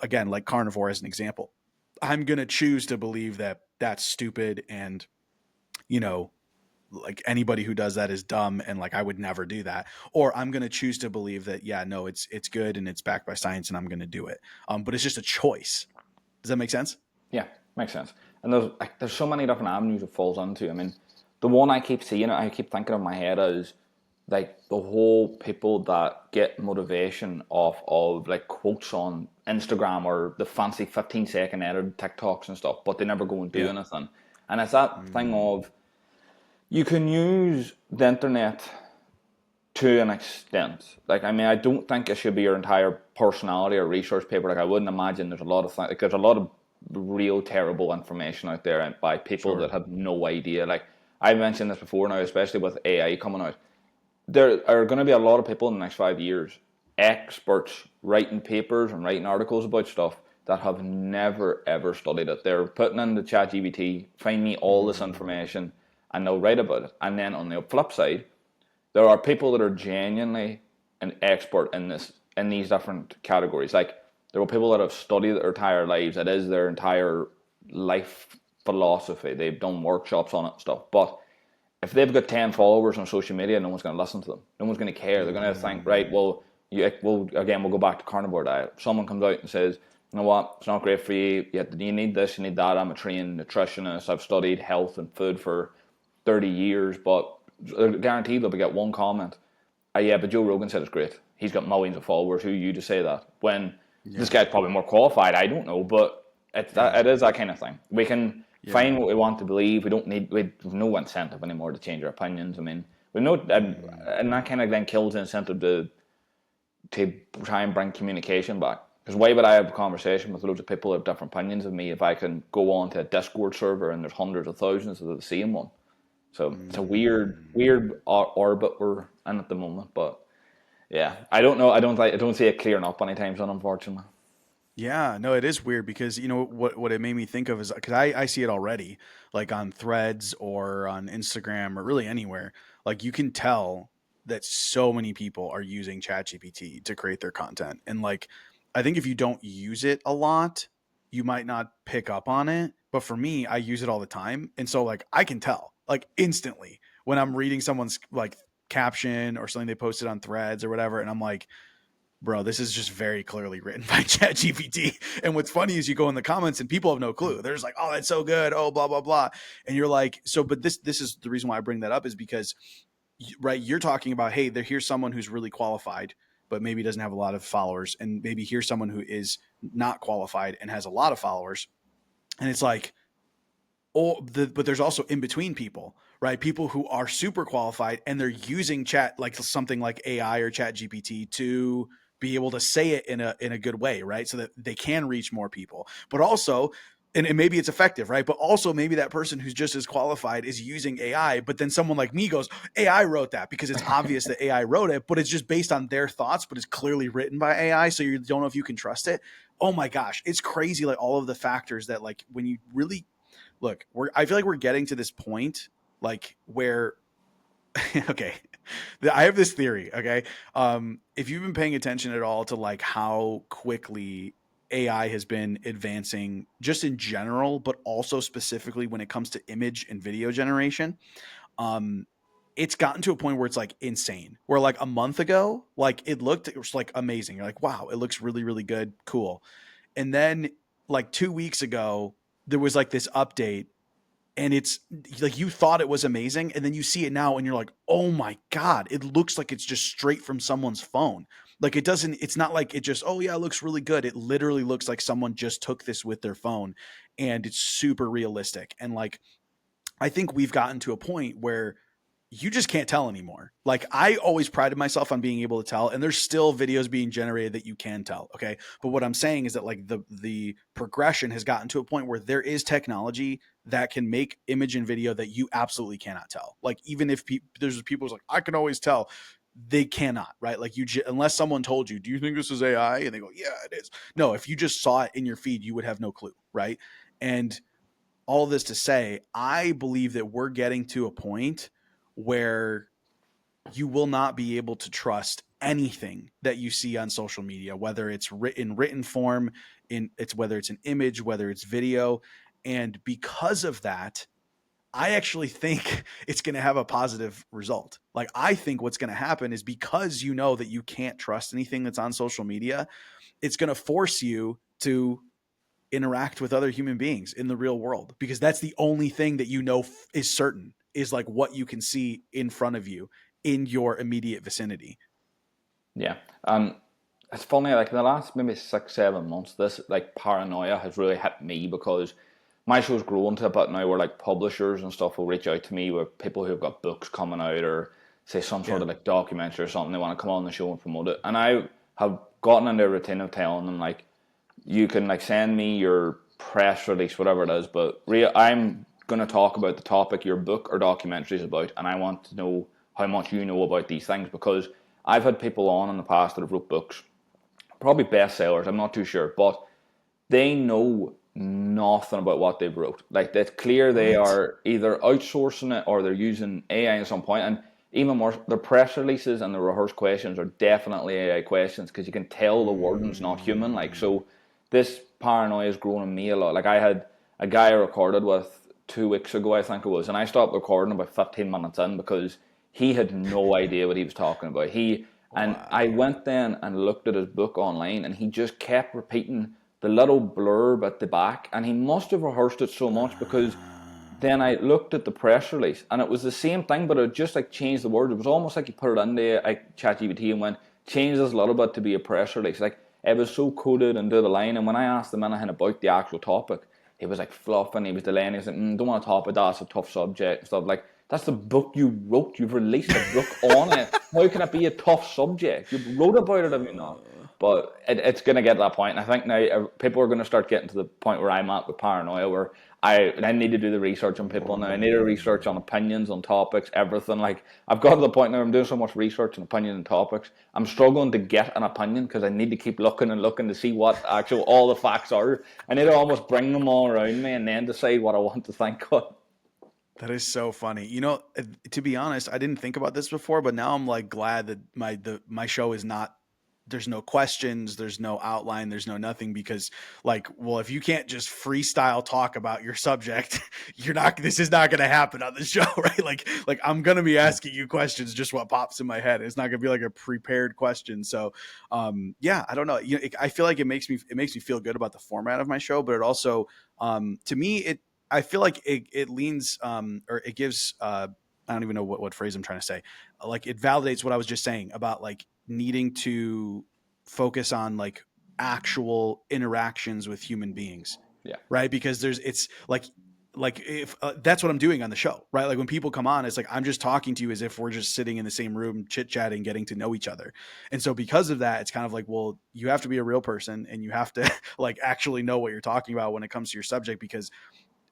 Again, like carnivore as an example. I'm going to choose to believe that that's stupid, and, you know, like anybody who does that is dumb, and like I would never do that. Or I'm going to choose to believe that, yeah, no, it's good and it's backed by science and I'm going to do it. But it's just a choice. Does that make sense? Yeah, makes sense. And there's so many different avenues it falls into. I mean, the one I keep seeing, I keep thinking of in my head is like the whole people that get motivation off of like quotes on Instagram or the fancy 15-second edited TikToks and stuff, but they never go and do Yeah. anything. And it's that thing Mm, of you can use the internet to an extent. Like, I mean, I don't think it should be your entire personality or research paper. Like, I wouldn't imagine there's a lot of like, there's a lot of real terrible information out there and by people that sure. have no idea. Like, I mentioned this before now, especially with AI coming out. There are going to be a lot of people in the next 5 years, experts writing papers and writing articles about stuff that have never ever studied it. They're putting in the chat GBT, find me all this Mm, information, and they'll write about it. And then on the flip side, there are people that are genuinely an expert in this in these different categories. Like there are people that have studied their entire lives. It is their entire life philosophy. They've done workshops on it and stuff. But if they've got 10 followers on social media, no one's going to listen to them. No one's going to care. They're going to think, right, mm, well, we'll go back to carnivore diet. Someone comes out and says, you know what, it's not great for you. You need this, you need that. I'm a trained nutritionist. I've studied health and food for 30 years, but guaranteed they'll get one comment. Yeah, but Joe Rogan said it's great. He's got millions of followers. Who are you to say that? When this yeah. guy's probably more qualified, I don't know, but Yeah. it is that kind of thing. We can Yeah. find what we want to believe. We have no incentive anymore to change our opinions. I mean, we know, Mm, and that kind of then kills the incentive to try and bring communication back. Because why would I have a conversation with loads of people who have different opinions of me if I can go on to a Discord server and there's hundreds of thousands of the same one? So it's a mm. weird orbit we're in at the moment. But yeah, I don't know. I don't see it clearing up anytime soon, unfortunately. Yeah, no, it is weird because you know what it made me think of is because I see it already, like on Threads or on Instagram or really anywhere. Like you can tell that so many people are using ChatGPT to create their content. And like I think if you don't use it a lot, you might not pick up on it. But for me, I use it all the time. And so like I can tell like instantly when I'm reading someone's like caption or something they posted on Threads or whatever, and I'm like, bro, this is just very clearly written by ChatGPT. And what's funny is you go in the comments and people have no clue. They're just like, oh, that's so good. Oh, blah, blah, blah. And you're like, so, but this is the reason why I bring that up is because, right, you're talking about, hey, here's someone who's really qualified, but maybe doesn't have a lot of followers. And maybe here's someone who is not qualified and has a lot of followers. And it's like, but there's also in between people, right? People who are super qualified and they're using chat like something like AI or Chat GPT to be able to say it in a good way, right? So that they can reach more people. But also, and maybe it's effective, right? But also maybe that person who's just as qualified is using AI, but then someone like me goes, AI wrote that because it's obvious that AI wrote it, but it's just based on their thoughts, but it's clearly written by AI. So you don't know if you can trust it. Oh my gosh, it's crazy. Like all of the factors that like when you really look, I feel like we're getting to this point like where okay, I have this theory, okay? If you've been paying attention at all to like how quickly AI has been advancing just in general, but also specifically when it comes to image and video generation, um it's gotten to a point where it's like insane. Where like a month ago, like it was like amazing. You're like, wow, it looks really, really good, cool. And then like 2 weeks ago, there was like this update and it's like you thought it was amazing and then you see it now and you're like, oh my god, it looks like it's just straight from someone's phone. Like it's not like it just, oh yeah, it looks really good. It literally looks like someone just took this with their phone and it's super realistic. And like I think we've gotten to a point where you just can't tell anymore. Like I always prided myself on being able to tell, and there's still videos being generated that you can tell. Okay, but what I'm saying is that like the progression has gotten to a point where there is technology that can make image and video that you absolutely cannot tell. Like even if there's people who's like I can always tell, they cannot, right? Like unless someone told you, do you think this is AI? And they go, yeah, it is. No, if you just saw it in your feed, you would have no clue, right? And all this to say, I believe that we're getting to a point where you will not be able to trust anything that you see on social media, whether it's written form, in it's whether it's an image, whether it's video. And because of that, I actually think it's going to have a positive result. Like I think what's going to happen is because you know that you can't trust anything that's on social media, it's going to force you to interact with other human beings in the real world because that's the only thing that you know is certain is like what you can see in front of you in your immediate vicinity. Yeah. It's funny, like in the last maybe 6, 7 months, this like paranoia has really hit me because my show's growing to a bit now where like publishers and stuff will reach out to me with people who've got books coming out or say some sort Yeah. of like documentary or something. They want to come on the show and promote it. And I have gotten into a routine of telling them like, you can like send me your press release, whatever it is, but I'm going to talk about the topic your book or documentary is about, and I want to know how much you know about these things because I've had people on in the past that have wrote books, probably bestsellers, I'm not too sure, but they know nothing about what they've wrote. Like it's clear they What? are either outsourcing it or they're using AI at some point. And even more, their press releases and the rehearsed questions are definitely AI questions because you can tell the wording's not human. Like Mm. so, this paranoia is growing in me a lot. Like I had a guy I recorded with 2 weeks ago, I think it was, and I stopped recording about 15 minutes in because he had no idea what he was talking about. And I Wow. went then and looked at his book online, and he just kept repeating the little blurb at the back, and he must have rehearsed it so much because then I looked at the press release, and it was the same thing, but it just like changed the word. It was almost like you put it into like ChatGPT and went change this a little bit to be a press release. Like it was so coded into the line, and when I asked him anything about the actual topic, he was like fluffing, he was delaying, he was like, don't want to talk about that, it's a tough subject and stuff. Like that's the book you wrote. You've released a book on it. How can it be a tough subject? You wrote about it, have you not? But it's going to get to that point. And I think now people are going to start getting to the point where I'm at with paranoia, where I need to do the research on people now. I need to research on opinions, on topics, everything. Like I've got to the point now where I'm doing so much research on opinion and topics. I'm struggling to get an opinion because I need to keep looking and looking to see what actual all the facts are. I need to almost bring them all around me and then decide what I want to think of. That is so funny. To be honest, I didn't think about this before, but now I'm like glad that my show is not there's no questions, there's no outline, there's no nothing because like, well, if you can't just freestyle talk about your subject, you're not this is not going to happen on the show, right? Like I'm going to be asking you questions just what pops in my head. It's not going to be like a prepared question. So, yeah, I don't know. I feel like it makes me feel good about the format of my show, but it also to me I feel like it leans or it gives I don't even know what phrase I'm trying to say. Like it validates what I was just saying about like needing to focus on like actual interactions with human beings, Yeah. right? Because it's like if that's what I'm doing on the show, right? Like when people come on, it's like I'm just talking to you as if we're just sitting in the same room, chit chatting, getting to know each other. And so because of that, it's kind of like, well, you have to be a real person and you have to like actually know what you're talking about when it comes to your subject because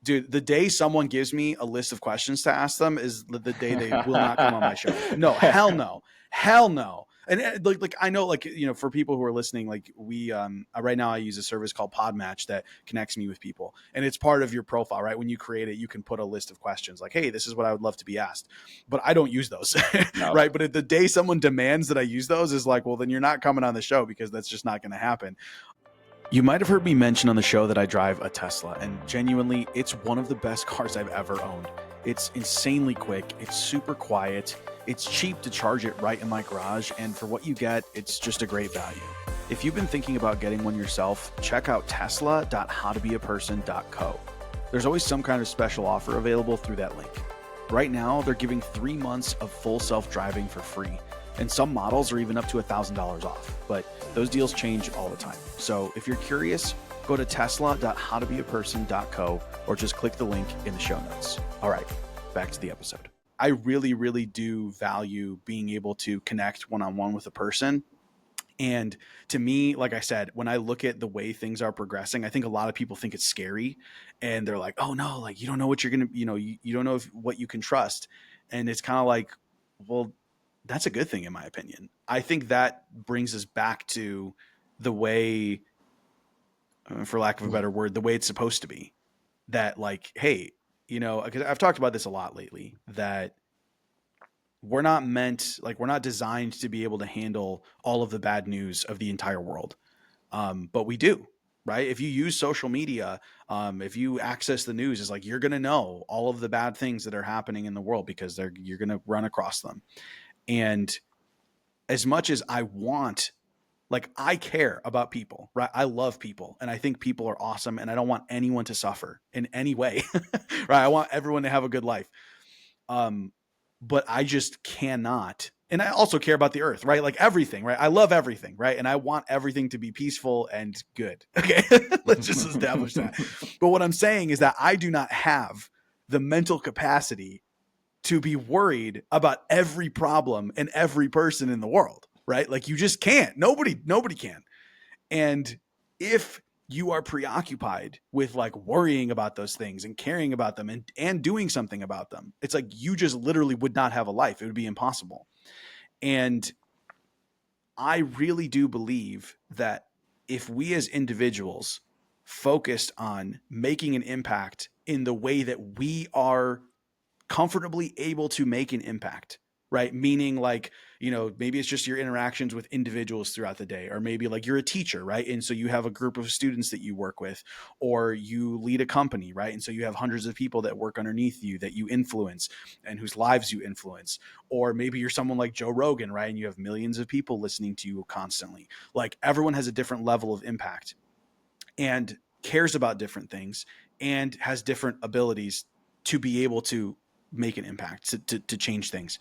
dude, the day someone gives me a list of questions to ask them is the day they will not come on my show. No, hell no, hell no. And like I know, like for people who are listening, like we right now I use a service called Podmatch that connects me with people, and it's part of your profile, right? When you create it, you can put a list of questions like, "Hey, this is what I would love to be asked," but I don't use those, No. right? But the day someone demands that I use those is like, well, then you're not coming on the show because that's just not going to happen. You might have heard me mention on the show that I drive a Tesla, and genuinely, it's one of the best cars I've ever owned. It's insanely quick, it's super quiet, it's cheap to charge it right in my garage, and for what you get, it's just a great value. If you've been thinking about getting one yourself, check out tesla.howtobeaperson.co. There's always some kind of special offer available through that link. Right now, they're giving 3 months of full self-driving for free, and some models are even up to $1,000 off, but those deals change all the time. So if you're curious, go to tesla.howtobeaperson.co or just click the link in the show notes. All right, back to the episode. I really, really do value being able to connect one-on-one with a person. And to me, like I said, when I look at the way things are progressing, I think a lot of people think it's scary and they're like, oh no, like you don't know what you're going to, you don't know what you can trust. And it's kind of like, well, that's a good thing in my opinion. I think that brings us back to the way, for lack of a better word, the way it's supposed to be. That like, hey, because I've talked about this a lot lately, that we're not designed to be able to handle all of the bad news of the entire world. But we do, right? If you use social media, if you access the news, it's like you're going to know all of the bad things that are happening in the world because you're going to run across them. And as much as I care about people, right? I love people and I think people are awesome and I don't want anyone to suffer in any way, right? I want everyone to have a good life. Um, but I just cannot. And I also care about the earth, right? Like everything, right? I love everything, right? And I want everything to be peaceful and good. Okay. Let's just establish that. But what I'm saying is that I do not have the mental capacity to be worried about every problem and every person in the world, right? Like you just can't. Nobody can. And if you are preoccupied with like worrying about those things and caring about them and doing something about them, it's like you just literally would not have a life. It would be impossible. And I really do believe that if we as individuals focused on making an impact in the way that we are comfortably able to make an impact, right? Meaning like, maybe it's just your interactions with individuals throughout the day, or maybe like you're a teacher, right? And so you have a group of students that you work with, or you lead a company, right? And so you have hundreds of people that work underneath you that you influence and whose lives you influence. Or maybe you're someone like Joe Rogan, right? And you have millions of people listening to you constantly. Like everyone has a different level of impact and cares about different things and has different abilities to be able to make an impact, to change things.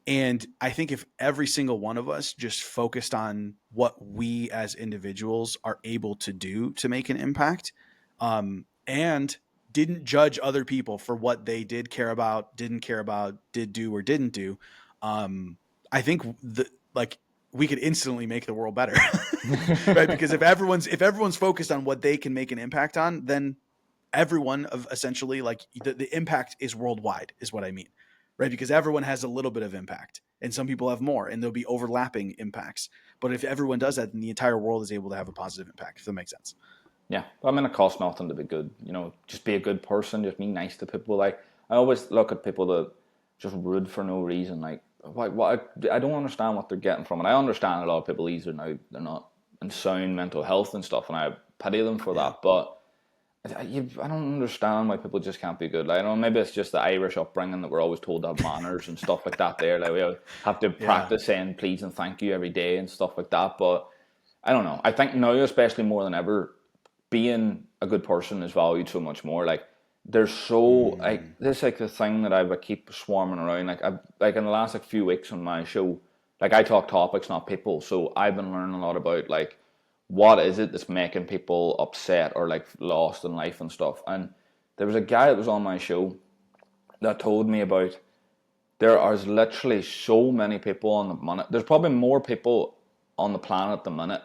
And I think if every single one of us just focused on what we as individuals are able to do to make an impact, and didn't judge other people for what they did care about, didn't care about, did do or didn't do, I think like we could instantly make the world better, right? Because if everyone's focused on what they can make an impact on, then everyone of essentially like the impact is worldwide is what I mean, right? Because everyone has a little bit of impact and some people have more and there'll be overlapping impacts. But if everyone does that, then the entire world is able to have a positive impact, if that makes sense. Yeah, I mean, it costs nothing to be good. Just be a good person. Just be nice to people. Like I always look at people that just rude for no reason. Like what I don't understand what they're getting from it. I understand a lot of people either now they're not in sound mental health and stuff, and I pity them for Yeah. that. But I don't understand why people just can't be good. Like, I don't know, maybe it's just the Irish upbringing that we're always told to have manners and stuff like that. There, like we have to Yeah. practice saying please and thank you every day and stuff like that. But I don't know. I think now, especially more than ever, being a good person is valued so much more. Like there's so like Mm. this like the thing that I would keep swarming around. Like I like in the last like few weeks on my show, like I talk topics, not people. So I've been learning a lot about like what is it that's making people upset or like lost in life and stuff. And there was a guy that was on my show that told me about there are literally so many people on the minute. There's probably more people on the planet at the minute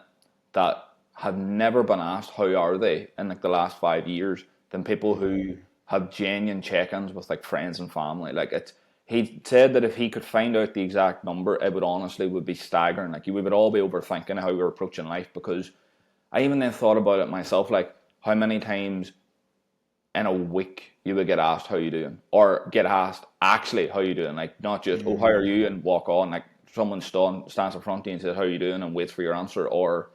that have never been asked how are they in like the last 5 years than people who Mm. have genuine check-ins with like friends and family. Like it's he said that if he could find out the exact number, it would honestly would be staggering. Like we would all be overthinking how we're approaching life because I even then thought about it myself, like how many times in a week you would get asked how you doing or get asked actually how you doing, like not just oh how are Mm. you and walk on, like someone stands in front of you and says how you doing and waits for your answer, or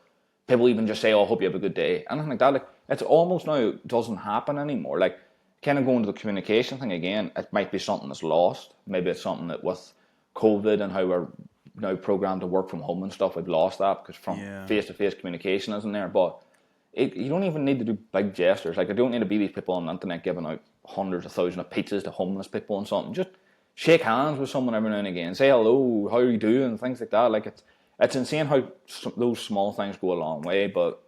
people even just say oh I hope you have a good day, anything like that. Like it's almost now doesn't happen anymore. Like kind of going to the communication thing again, it might be something that's lost. Maybe it's something that with COVID and how we're now programmed to work from home and stuff, we've lost that because from Yeah. face-to-face communication isn't there. But you don't even need to do big gestures. Like, I don't need to be these people on the internet giving out hundreds of thousands of pizzas to homeless people and something. Just shake hands with someone every now and again. Say hello, how are you doing, things like that. Like, it's insane how those small things go a long way, but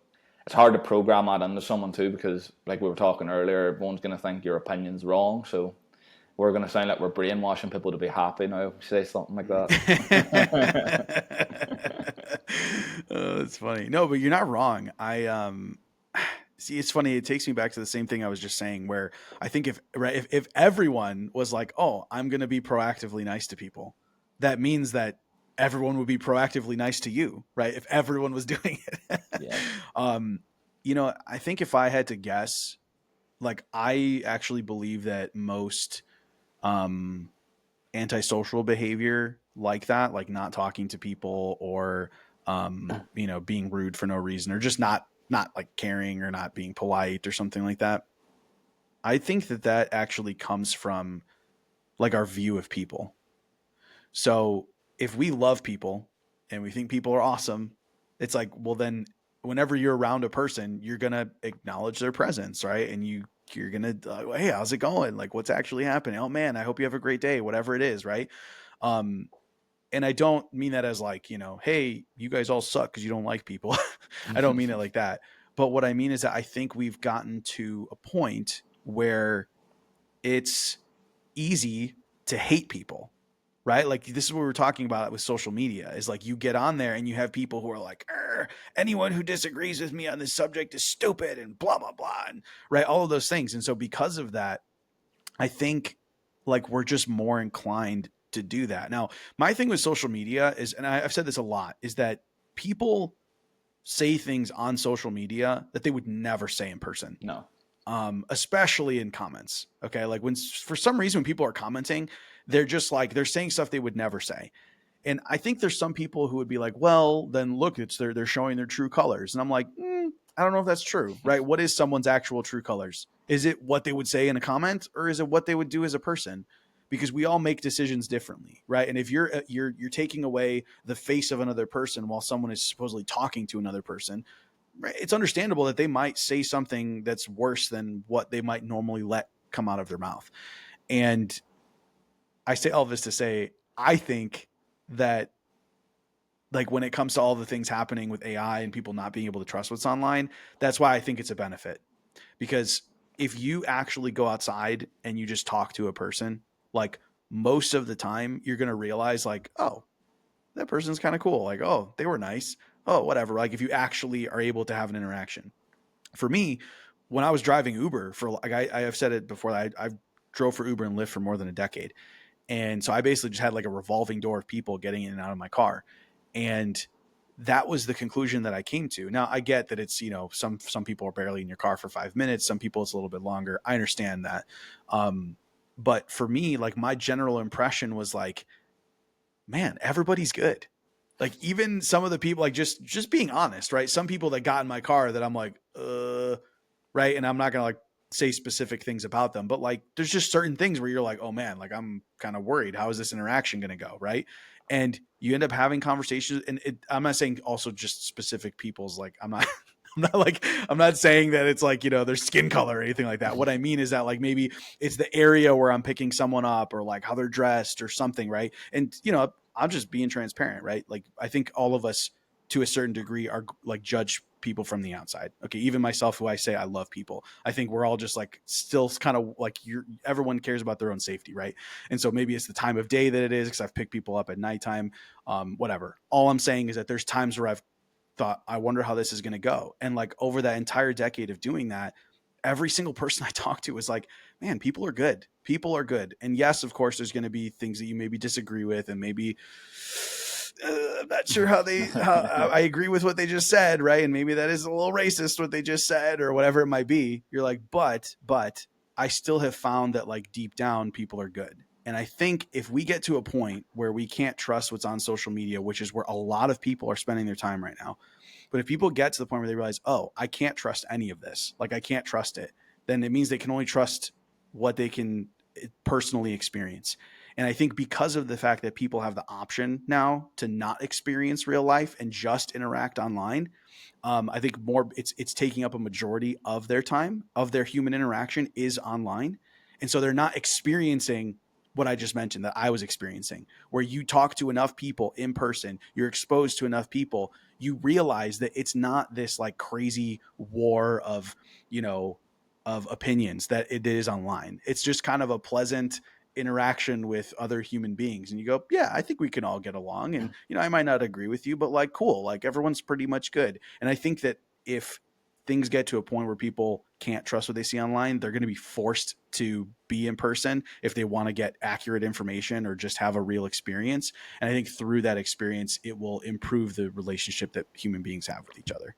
it's hard to program that into someone too because, like we were talking earlier, everyone's going to think your opinion's wrong. So we're going to sound like we're brainwashing people to be happy now if we say something like that. That's funny. No, but you're not wrong. I see. It's funny. It takes me back to the same thing I was just saying, where I think if right, if everyone was like, "Oh, I'm going to be proactively nice to people," that means that everyone would be proactively nice to you, right? If everyone was doing it. Yeah. um, I think if I had to guess, like I actually believe that most um antisocial behavior like that, like not talking to people or being rude for no reason or just not like caring or not being polite or something like that. I think that that actually comes from like our view of people. So if we love people and we think people are awesome, it's like, well, then whenever you're around a person, you're going to acknowledge their presence, right? And you're gonna, hey, how's it going? Like, what's actually happening? Oh man, I hope you have a great day, whatever it is, right? Um, and I don't mean that as like, hey, you guys all suck because you don't like people. I don't mean it like that. But what I mean is that I think we've gotten to a point where it's easy to hate people, right? Like this is what we were talking about with social media is like you get on there and you have people who are like, anyone who disagrees with me on this subject is stupid and blah, blah, blah. And right. All of those things. And so because of that, I think like we're just more inclined to do that. Now, my thing with social media is, and I've said this a lot, is that people say things on social media that they would never say in person, No. especially in comments. Okay. Like when, for some reason, when people are commenting, they're just like, they're saying stuff they would never say. And I think there's some people who would be like, well, then look, they're showing their true colors. And I'm like, I don't know if that's true, right? What is someone's actual true colors? Is it what they would say in a comment, or is it what they would do as a person? Because we all make decisions differently, right? And if you're taking away the face of another person while someone is supposedly talking to another person, right, it's understandable that they might say something that's worse than what they might normally let come out of their mouth. And I say all this to say, I think that like when it comes to all the things happening with AI and people not being able to trust what's online, that's why I think it's a benefit. Because if you actually go outside and you just talk to a person, like most of the time you're going to realize like, oh, that person's kind of cool. Like, oh, they were nice. Oh, whatever. Like if you actually are able to have an interaction. For me, when I was driving Uber for like I have said it before, I drove for Uber and Lyft for more than a decade. And so I basically just had like a revolving door of people getting in and out of my car. And that was the conclusion that I came to. Now I get that it's, some people are barely in your car for 5 minutes. Some people it's a little bit longer. I understand that. But for me, like my general impression was like, man, everybody's good. Like even some of the people, like just being honest, right? Some people that got in my car that I'm like, right. And I'm not going to like say specific things about them, but like there's just certain things where you're like, oh man, like I'm kind of worried. How is this interaction going to go? Right. And you end up having conversations. And I'm not saying also just specific people's like, I'm not, I'm not saying that it's like, their skin color or anything like that. What I mean is that like maybe it's the area where I'm picking someone up or like how they're dressed or something. Right. And, I'm just being transparent. Right. Like I think all of us to a certain degree are like judge people from the outside. Okay, even myself, who I say I love people, I think we're all just like still kind of like everyone cares about their own safety, right? And so maybe it's the time of day that it is because I've picked people up at nighttime, whatever. All I'm saying is that there's times where I've thought, I wonder how this is going to go, and like over that entire decade of doing that, every single person I talk to is like, man, people are good. People are good. And yes, of course, there's going to be things that you maybe disagree with, and maybe I'm not sure how I agree with what they just said, right? And maybe that is a little racist what they just said, or whatever it might be. You're like, but I still have found that like deep down, people are good. And I think if we get to a point where we can't trust what's on social media, which is where a lot of people are spending their time right now, but if people get to the point where they realize, oh, I can't trust any of this, like I can't trust it, then it means they can only trust what they can personally experience. And I think because of the fact that people have the option now to not experience real life and just interact online, I think more it's taking up a majority of their time, of their human interaction is online, and so they're not experiencing what I just mentioned that I was experiencing, where you talk to enough people in person, you're exposed to enough people, you realize that it's not this like crazy war of you know of opinions that it is online. It's just kind of a pleasant interaction with other human beings, and you go, yeah, I think we can all get along, and I might not agree with you, but like cool, like everyone's pretty much good. And I think that if things get to a point where people can't trust what they see online, they're going to be forced to be in person if they want to get accurate information or just have a real experience. And I think through that experience, it will improve the relationship that human beings have with each other.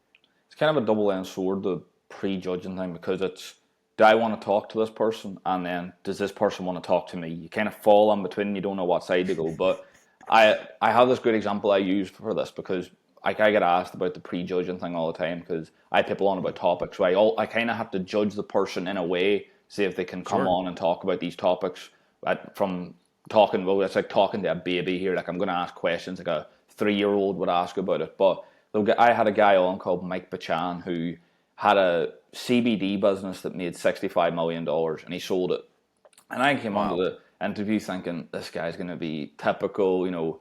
It's kind of a double-edged sword, the prejudging thing, because it's, do I want to talk to this person, and then does this person want to talk to me? You kind of fall in between. You don't know what side to go. But I have this great example I use for this because I get asked about the prejudging thing all the time because I have people on about topics. So I kind of have to judge the person in a way, see if they can come Sure. on and talk about these topics from talking. Well, it's like talking to a baby here. Like I'm going to ask questions like a 3-year-old would ask about it. But I had a guy on called Mike Bachan who had CBD business that made $65 million, and he sold it. And I came onto Wow. the interview thinking this guy's going to be typical,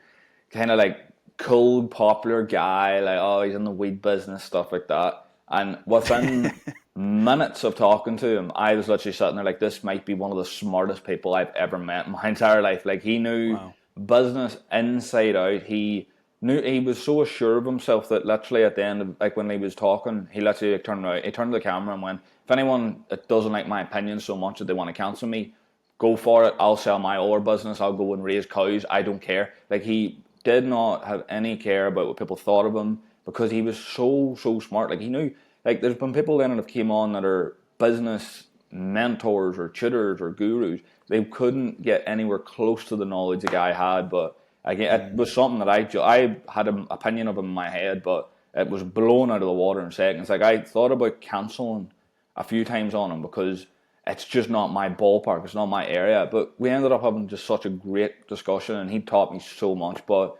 kind of like cool, popular guy, like, oh, he's in the weed business, stuff like that. And within minutes of talking to him, I was literally sitting there like, this might be one of the smartest people I've ever met in my entire life. Like, he knew Wow. business inside out. He was so assured of himself that literally at the end of, like, when he was talking, he literally like, he turned to the camera and went, if anyone that doesn't like my opinion so much that they want to cancel me, go for it. I'll sell my other business. I'll go and raise cows. I don't care. Like, he did not have any care about what people thought of him because he was so smart. Like, he knew. Like, there's been people then that have came on that are business mentors or tutors or gurus. They couldn't get anywhere close to the knowledge the guy had. But again, it was something that I had an opinion of him in my head, but it was blown out of the water in seconds. Like, I thought about cancelling a few times on him because it's just not my ballpark. It's not my area. But we ended up having just such a great discussion, and he taught me so much. But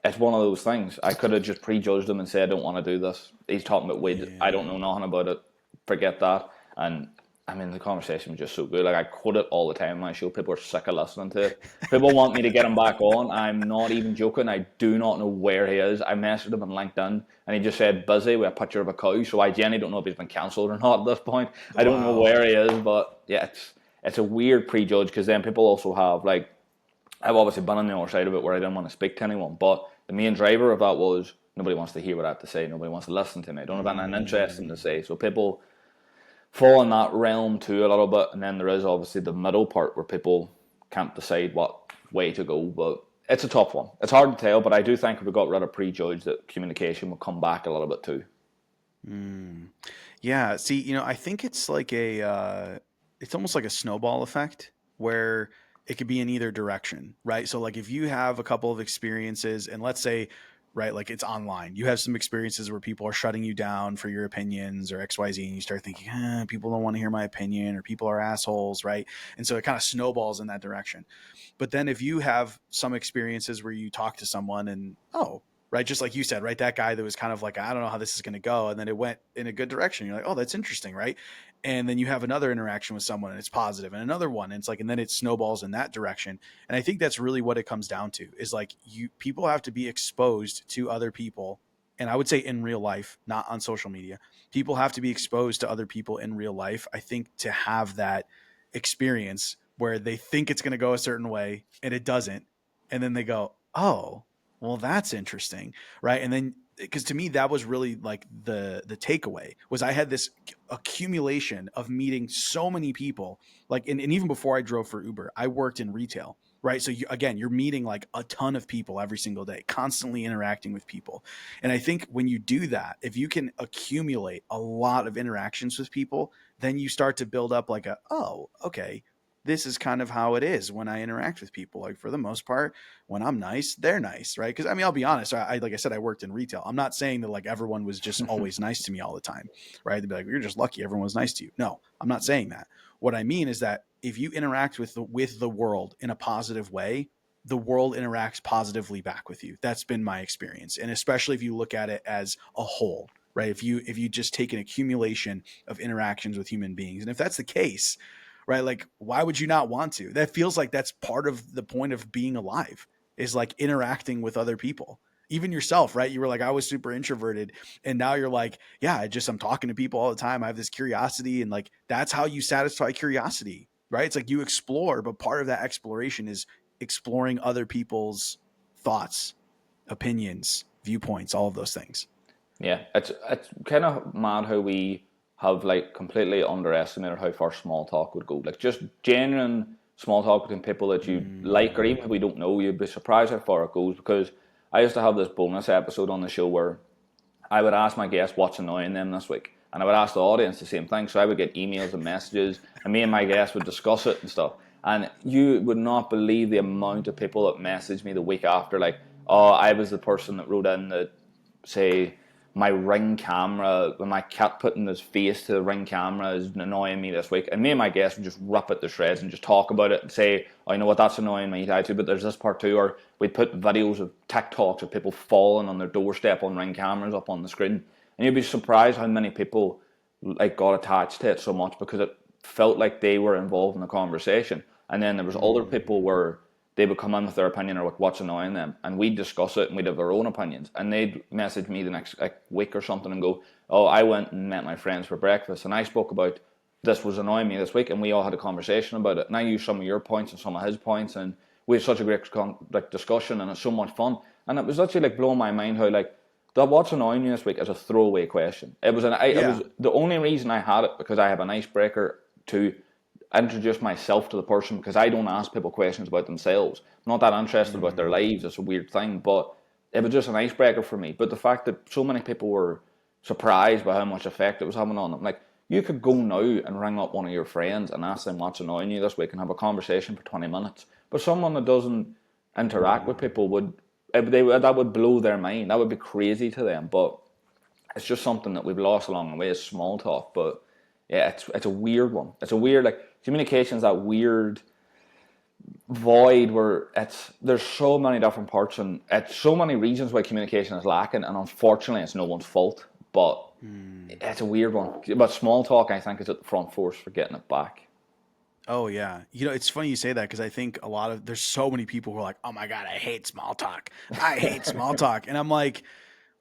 it's one of those things. I could have just prejudged him and said, I don't want to do this. He's talking about weed. I don't Yeah. know nothing about it. Forget that. And I mean, the conversation was just so good. Like, I quote it all the time on my show. People are sick of listening to it. People want me to get him back on. I'm not even joking. I do not know where he is. I messaged him on LinkedIn, and he just said busy with a picture of a cow. So I genuinely don't know if he's been cancelled or not at this point. I don't know Wow. where he is, but yeah, it's a weird prejudge because then people also have, like, I've obviously been on the other side of it where I didn't want to speak to anyone, but the main driver of that was nobody wants to hear what I have to say. Nobody wants to listen to me. I don't have anything interesting to Mm. say. So people fall in that realm too a little bit, and then there is obviously the middle part where people can't decide what way to go. But it's a tough one. It's hard to tell, but I do think if we got rid of prejudge, that communication will come back a little bit too. Mm. Yeah, see, I think it's like it's almost like a snowball effect where it could be in either direction, right? So like if you have a couple of experiences and let's say, right, like it's online, you have some experiences where people are shutting you down for your opinions or XYZ and you start thinking, people don't want to hear my opinion or people are assholes, right? And so it kind of snowballs in that direction. But then if you have some experiences where you talk to someone and, oh, right, just like you said, right, that guy that was kind of like, I don't know how this is going to go. And then it went in a good direction. You're like, oh, that's interesting, right? And then you have another interaction with someone and it's positive and another one. And it's like, and then it snowballs in that direction. And I think that's really what it comes down to is like people have to be exposed to other people. And I would say in real life, not on social media. People have to be exposed to other people in real life, I think, to have that experience where they think it's going to go a certain way and it doesn't. And then they go, oh, well, that's interesting. Right. And then, because to me, that was really like the takeaway was I had this accumulation of meeting so many people. Like, and even before I drove for Uber, I worked in retail. Right. So again, you're meeting like a ton of people every single day, constantly interacting with people. And I think when you do that, if you can accumulate a lot of interactions with people, then you start to build up like oh, okay, this is kind of how it is when I interact with people. Like for the most part, when I'm nice, they're nice, right? Because I mean, I'll be honest. Like I said, I worked in retail. I'm not saying that like everyone was just always nice to me all the time, right? They'd be like, "You're just lucky everyone was nice to you." No, I'm not saying that. What I mean is that if you interact with the world in a positive way, the world interacts positively back with you. That's been my experience, and especially if you look at it as a whole, right? If you just take an accumulation of interactions with human beings, and if that's the case, right? Like, why would you not want to? That feels like that's part of the point of being alive is like interacting with other people. Even yourself, right? You were like, I was super introverted. And now you're like, yeah, I'm talking to people all the time. I have this curiosity. And like, that's how you satisfy curiosity, right? It's like you explore, but part of that exploration is exploring other people's thoughts, opinions, viewpoints, all of those things. Yeah, it's kind of mad how we have like completely underestimated how far small talk would go. Like just genuine small talk between people that you like, or Mm. even if we don't know, you'd be surprised how far it goes. Because I used to have this bonus episode on the show where I would ask my guests what's annoying them this week, and I would ask the audience the same thing. So I would get emails and messages, and me and my guests would discuss it and stuff. And you would not believe the amount of people that messaged me the week after, like, "Oh, I was the person that wrote in that, say, my ring camera, when my cat putting his face to the ring camera is annoying me this week." And me and my guests would just rip it to shreds and just talk about it and say, "Oh, you know what, that's annoying me too, but there's this part too." Or we'd put videos of TikToks of people falling on their doorstep on ring cameras up on the screen. And you'd be surprised how many people like got attached to it so much because it felt like they were involved in the conversation. And then there was other people Mm. where they would come in with their opinion or like what's annoying them, and we'd discuss it and we'd have our own opinions. And they'd message me the next like week or something and go, "Oh, I went and met my friends for breakfast, and I spoke about this was annoying me this week, and we all had a conversation about it. And I used some of your points and some of his points, and we had such a great like discussion, and it's so much fun." And it was actually like blowing my mind how like that what's annoying you this week is a throwaway question. It Yeah. was the only reason I had it because I have an icebreaker to introduce myself to the person because I don't ask people questions about themselves. I'm not that interested about their Mm. lives. It's a weird thing, but it was just an icebreaker for me. But the fact that so many people were surprised by how much effect it was having on them, like you could go now and ring up one of your friends and ask them what's annoying you this week and have a conversation for 20 minutes. But someone that doesn't interact with people that would blow their mind. That would be crazy to them. But it's just something that we've lost along the way is small talk. But yeah, it's a weird one. It's a weird like communication's that weird void where there's so many different parts and it's so many reasons why communication is lacking, and unfortunately it's no one's fault. But Mm. it's a weird one. But small talk, I think, is at the front force for getting it back. Oh yeah. It's funny you say that because I think there's so many people who are like, "Oh my God, I hate small talk. I hate small talk." And I'm like,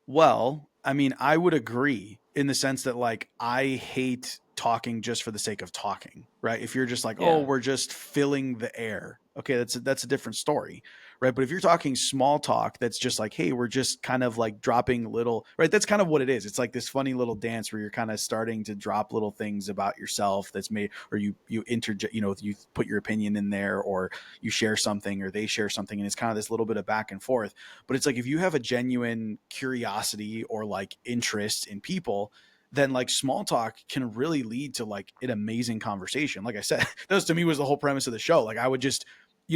well, I mean, I would agree in the sense that like I hate talking just for the sake of talking, right? If you're just like, "Oh, Yeah, we're just filling the air." Okay, that's a different story, right? But if you're talking small talk that's just like, "Hey, we're just kind of like dropping little," right? That's kind of what it is. It's like this funny little dance where you're kind of starting to drop little things about yourself that's made or you interject, you put your opinion in there or you share something or they share something and it's kind of this little bit of back and forth. But it's like if you have a genuine curiosity or like interest in people, then like small talk can really lead to like an amazing conversation. Like I said, that was to me was the whole premise of the show. Like I would just,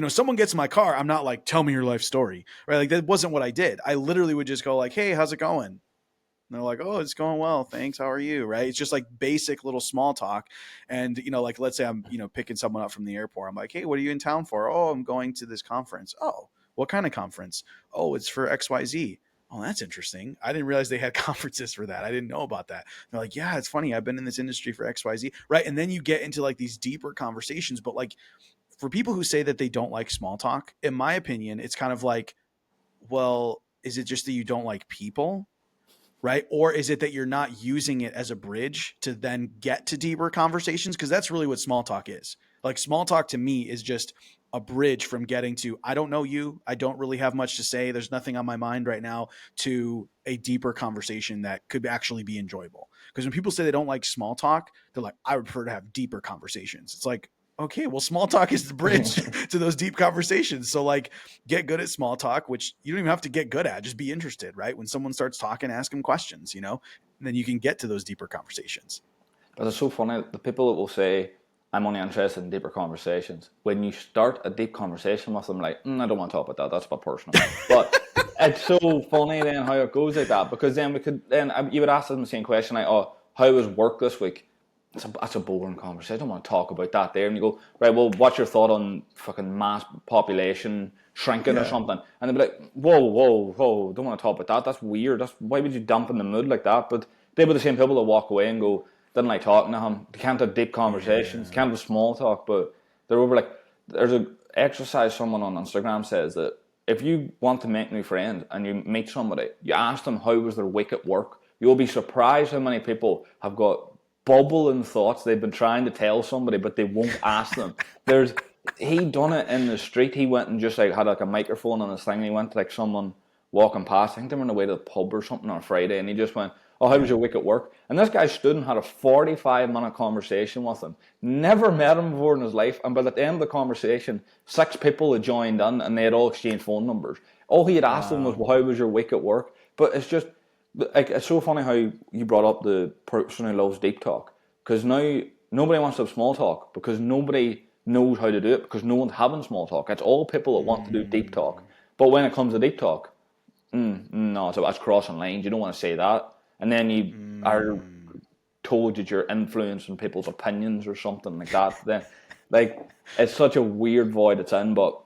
someone gets in my car, I'm not like, tell me your life story, right? Like that wasn't what I did. I literally would just go like, hey, how's it going? And they're like, oh, it's going well. Thanks. How are you? Right. It's just like basic little small talk. And, like, let's say I'm, picking someone up from the airport. I'm like, hey, what are you in town for? Oh, I'm going to this conference. Oh, what kind of conference? Oh, it's for XYZ. Oh, that's interesting. I didn't realize they had conferences for that. I didn't know about that. They're like, yeah, it's funny. I've been in this industry for XYZ. Right. And then you get into like these deeper conversations. But like for people who say that they don't like small talk, in my opinion, it's kind of like, well, is it just that you don't like people? Right? Or is it that you're not using it as a bridge to then get to deeper conversations? Because that's really what small talk is. Like small talk to me is just a bridge from getting to, I don't know you. I don't really have much to say. There's nothing on my mind right now to a deeper conversation that could actually be enjoyable. Because when people say they don't like small talk, they're like, I would prefer to have deeper conversations. It's like, okay, well, small talk is the bridge to those deep conversations. So like get good at small talk, which you don't even have to get good at. Just be interested, right? When someone starts talking, ask them questions, and then you can get to those deeper conversations. but it's so funny. The people that will say, "I'm only interested in deeper conversations." When you start a deep conversation with them, like, I don't want to talk about that. That's a bit personal. But it's so funny then how it goes like that because then you would ask them the same question like, "Oh, how was work this week?" That's a boring conversation. I don't want to talk about that there. And you go, right, well, what's your thought on fucking mass population shrinking or Yeah. something? And they'd be like, whoa, whoa, whoa, don't want to talk about that. That's weird. Why would you dampen the mood like that? But they were the same people that walk away and go, didn't like talking to him. They can't have deep conversations, Yeah. can't have small talk, but they're over like, there's a exercise someone on Instagram says that if you want to make new friends and you meet somebody, you ask them how was their week at work. You'll be surprised how many people have got bubbling thoughts they've been trying to tell somebody, but they won't ask them. There's he done it in the street. He went and just like had like a microphone on his thing. And he went to like someone walking past. I think they were on the way to the pub or something on a Friday, and he just went, "Oh, how was Yeah. your week at work?" And this guy stood and had a 45-minute conversation with him. Never met him before in his life, and by the end of the conversation, 6 people had joined in, and they had all exchanged phone numbers. All he had asked him was, Wow. "Well, how was your week at work?" But it's just like it's so funny how you brought up the person who loves deep talk because now nobody wants to have small talk because nobody knows how to do it because no one's having small talk. It's all people that want to do deep talk. Mm. But when it comes to deep talk, no, that's crossing lines. You don't want to say that, and then you are Mm. told that you're influencing people's opinions or something like that. Then, like, it's such a weird void it's in, but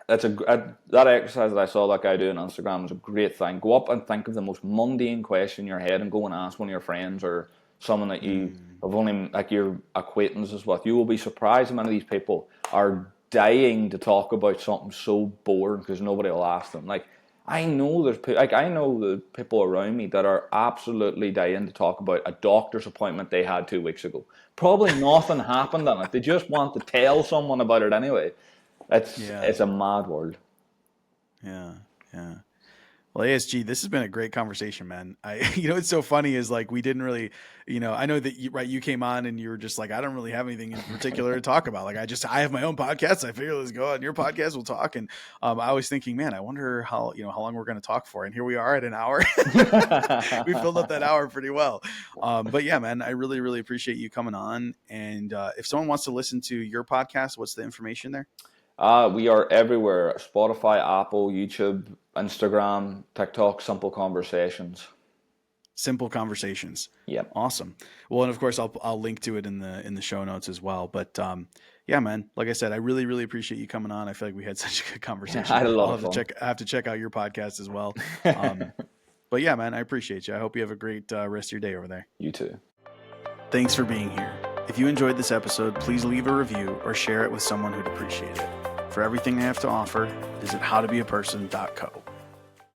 that exercise that I saw that guy do on Instagram was a great thing. Go up and think of the most mundane question in your head and go and ask one of your friends or someone that you Mm. have only, like your acquaintances with. You will be surprised how many of these people are dying to talk about something so boring because nobody will ask them. Like, I know I know the people around me that are absolutely dying to talk about a doctor's appointment they had 2 weeks ago. Probably nothing happened on it. They just want to tell someone about it anyway. Yeah. It's a mad world. Yeah. Yeah. Well, ASG, this has been a great conversation, man. What's so funny is like we didn't really, I know that you came on and you were just like, I don't really have anything in particular to talk about. Like, I have my own podcast. I figure let's go on your podcast. We'll talk. And I was thinking, man, I wonder how long we're going to talk for. And here we are at an hour. We filled up that hour pretty well. But yeah, man, I really, really appreciate you coming on. And if someone wants to listen to your podcast, what's the information there? We are everywhere: Spotify, Apple, YouTube, Instagram, TikTok. Simple Conversations. Simple Conversations. Yep. Awesome. Well, and of course I'll link to it in the show notes as well. But yeah, man, like I said, I really, really appreciate you coming on. I feel like we had such a good conversation. I had a lot I'll of fun. I have to check out your podcast as well. But yeah, man, I appreciate you. I hope you have a great rest of your day over there. You too. Thanks for being here. If you enjoyed this episode, please leave a review or share it with someone who'd appreciate it. For everything I have to offer, visit howtobeaperson.co.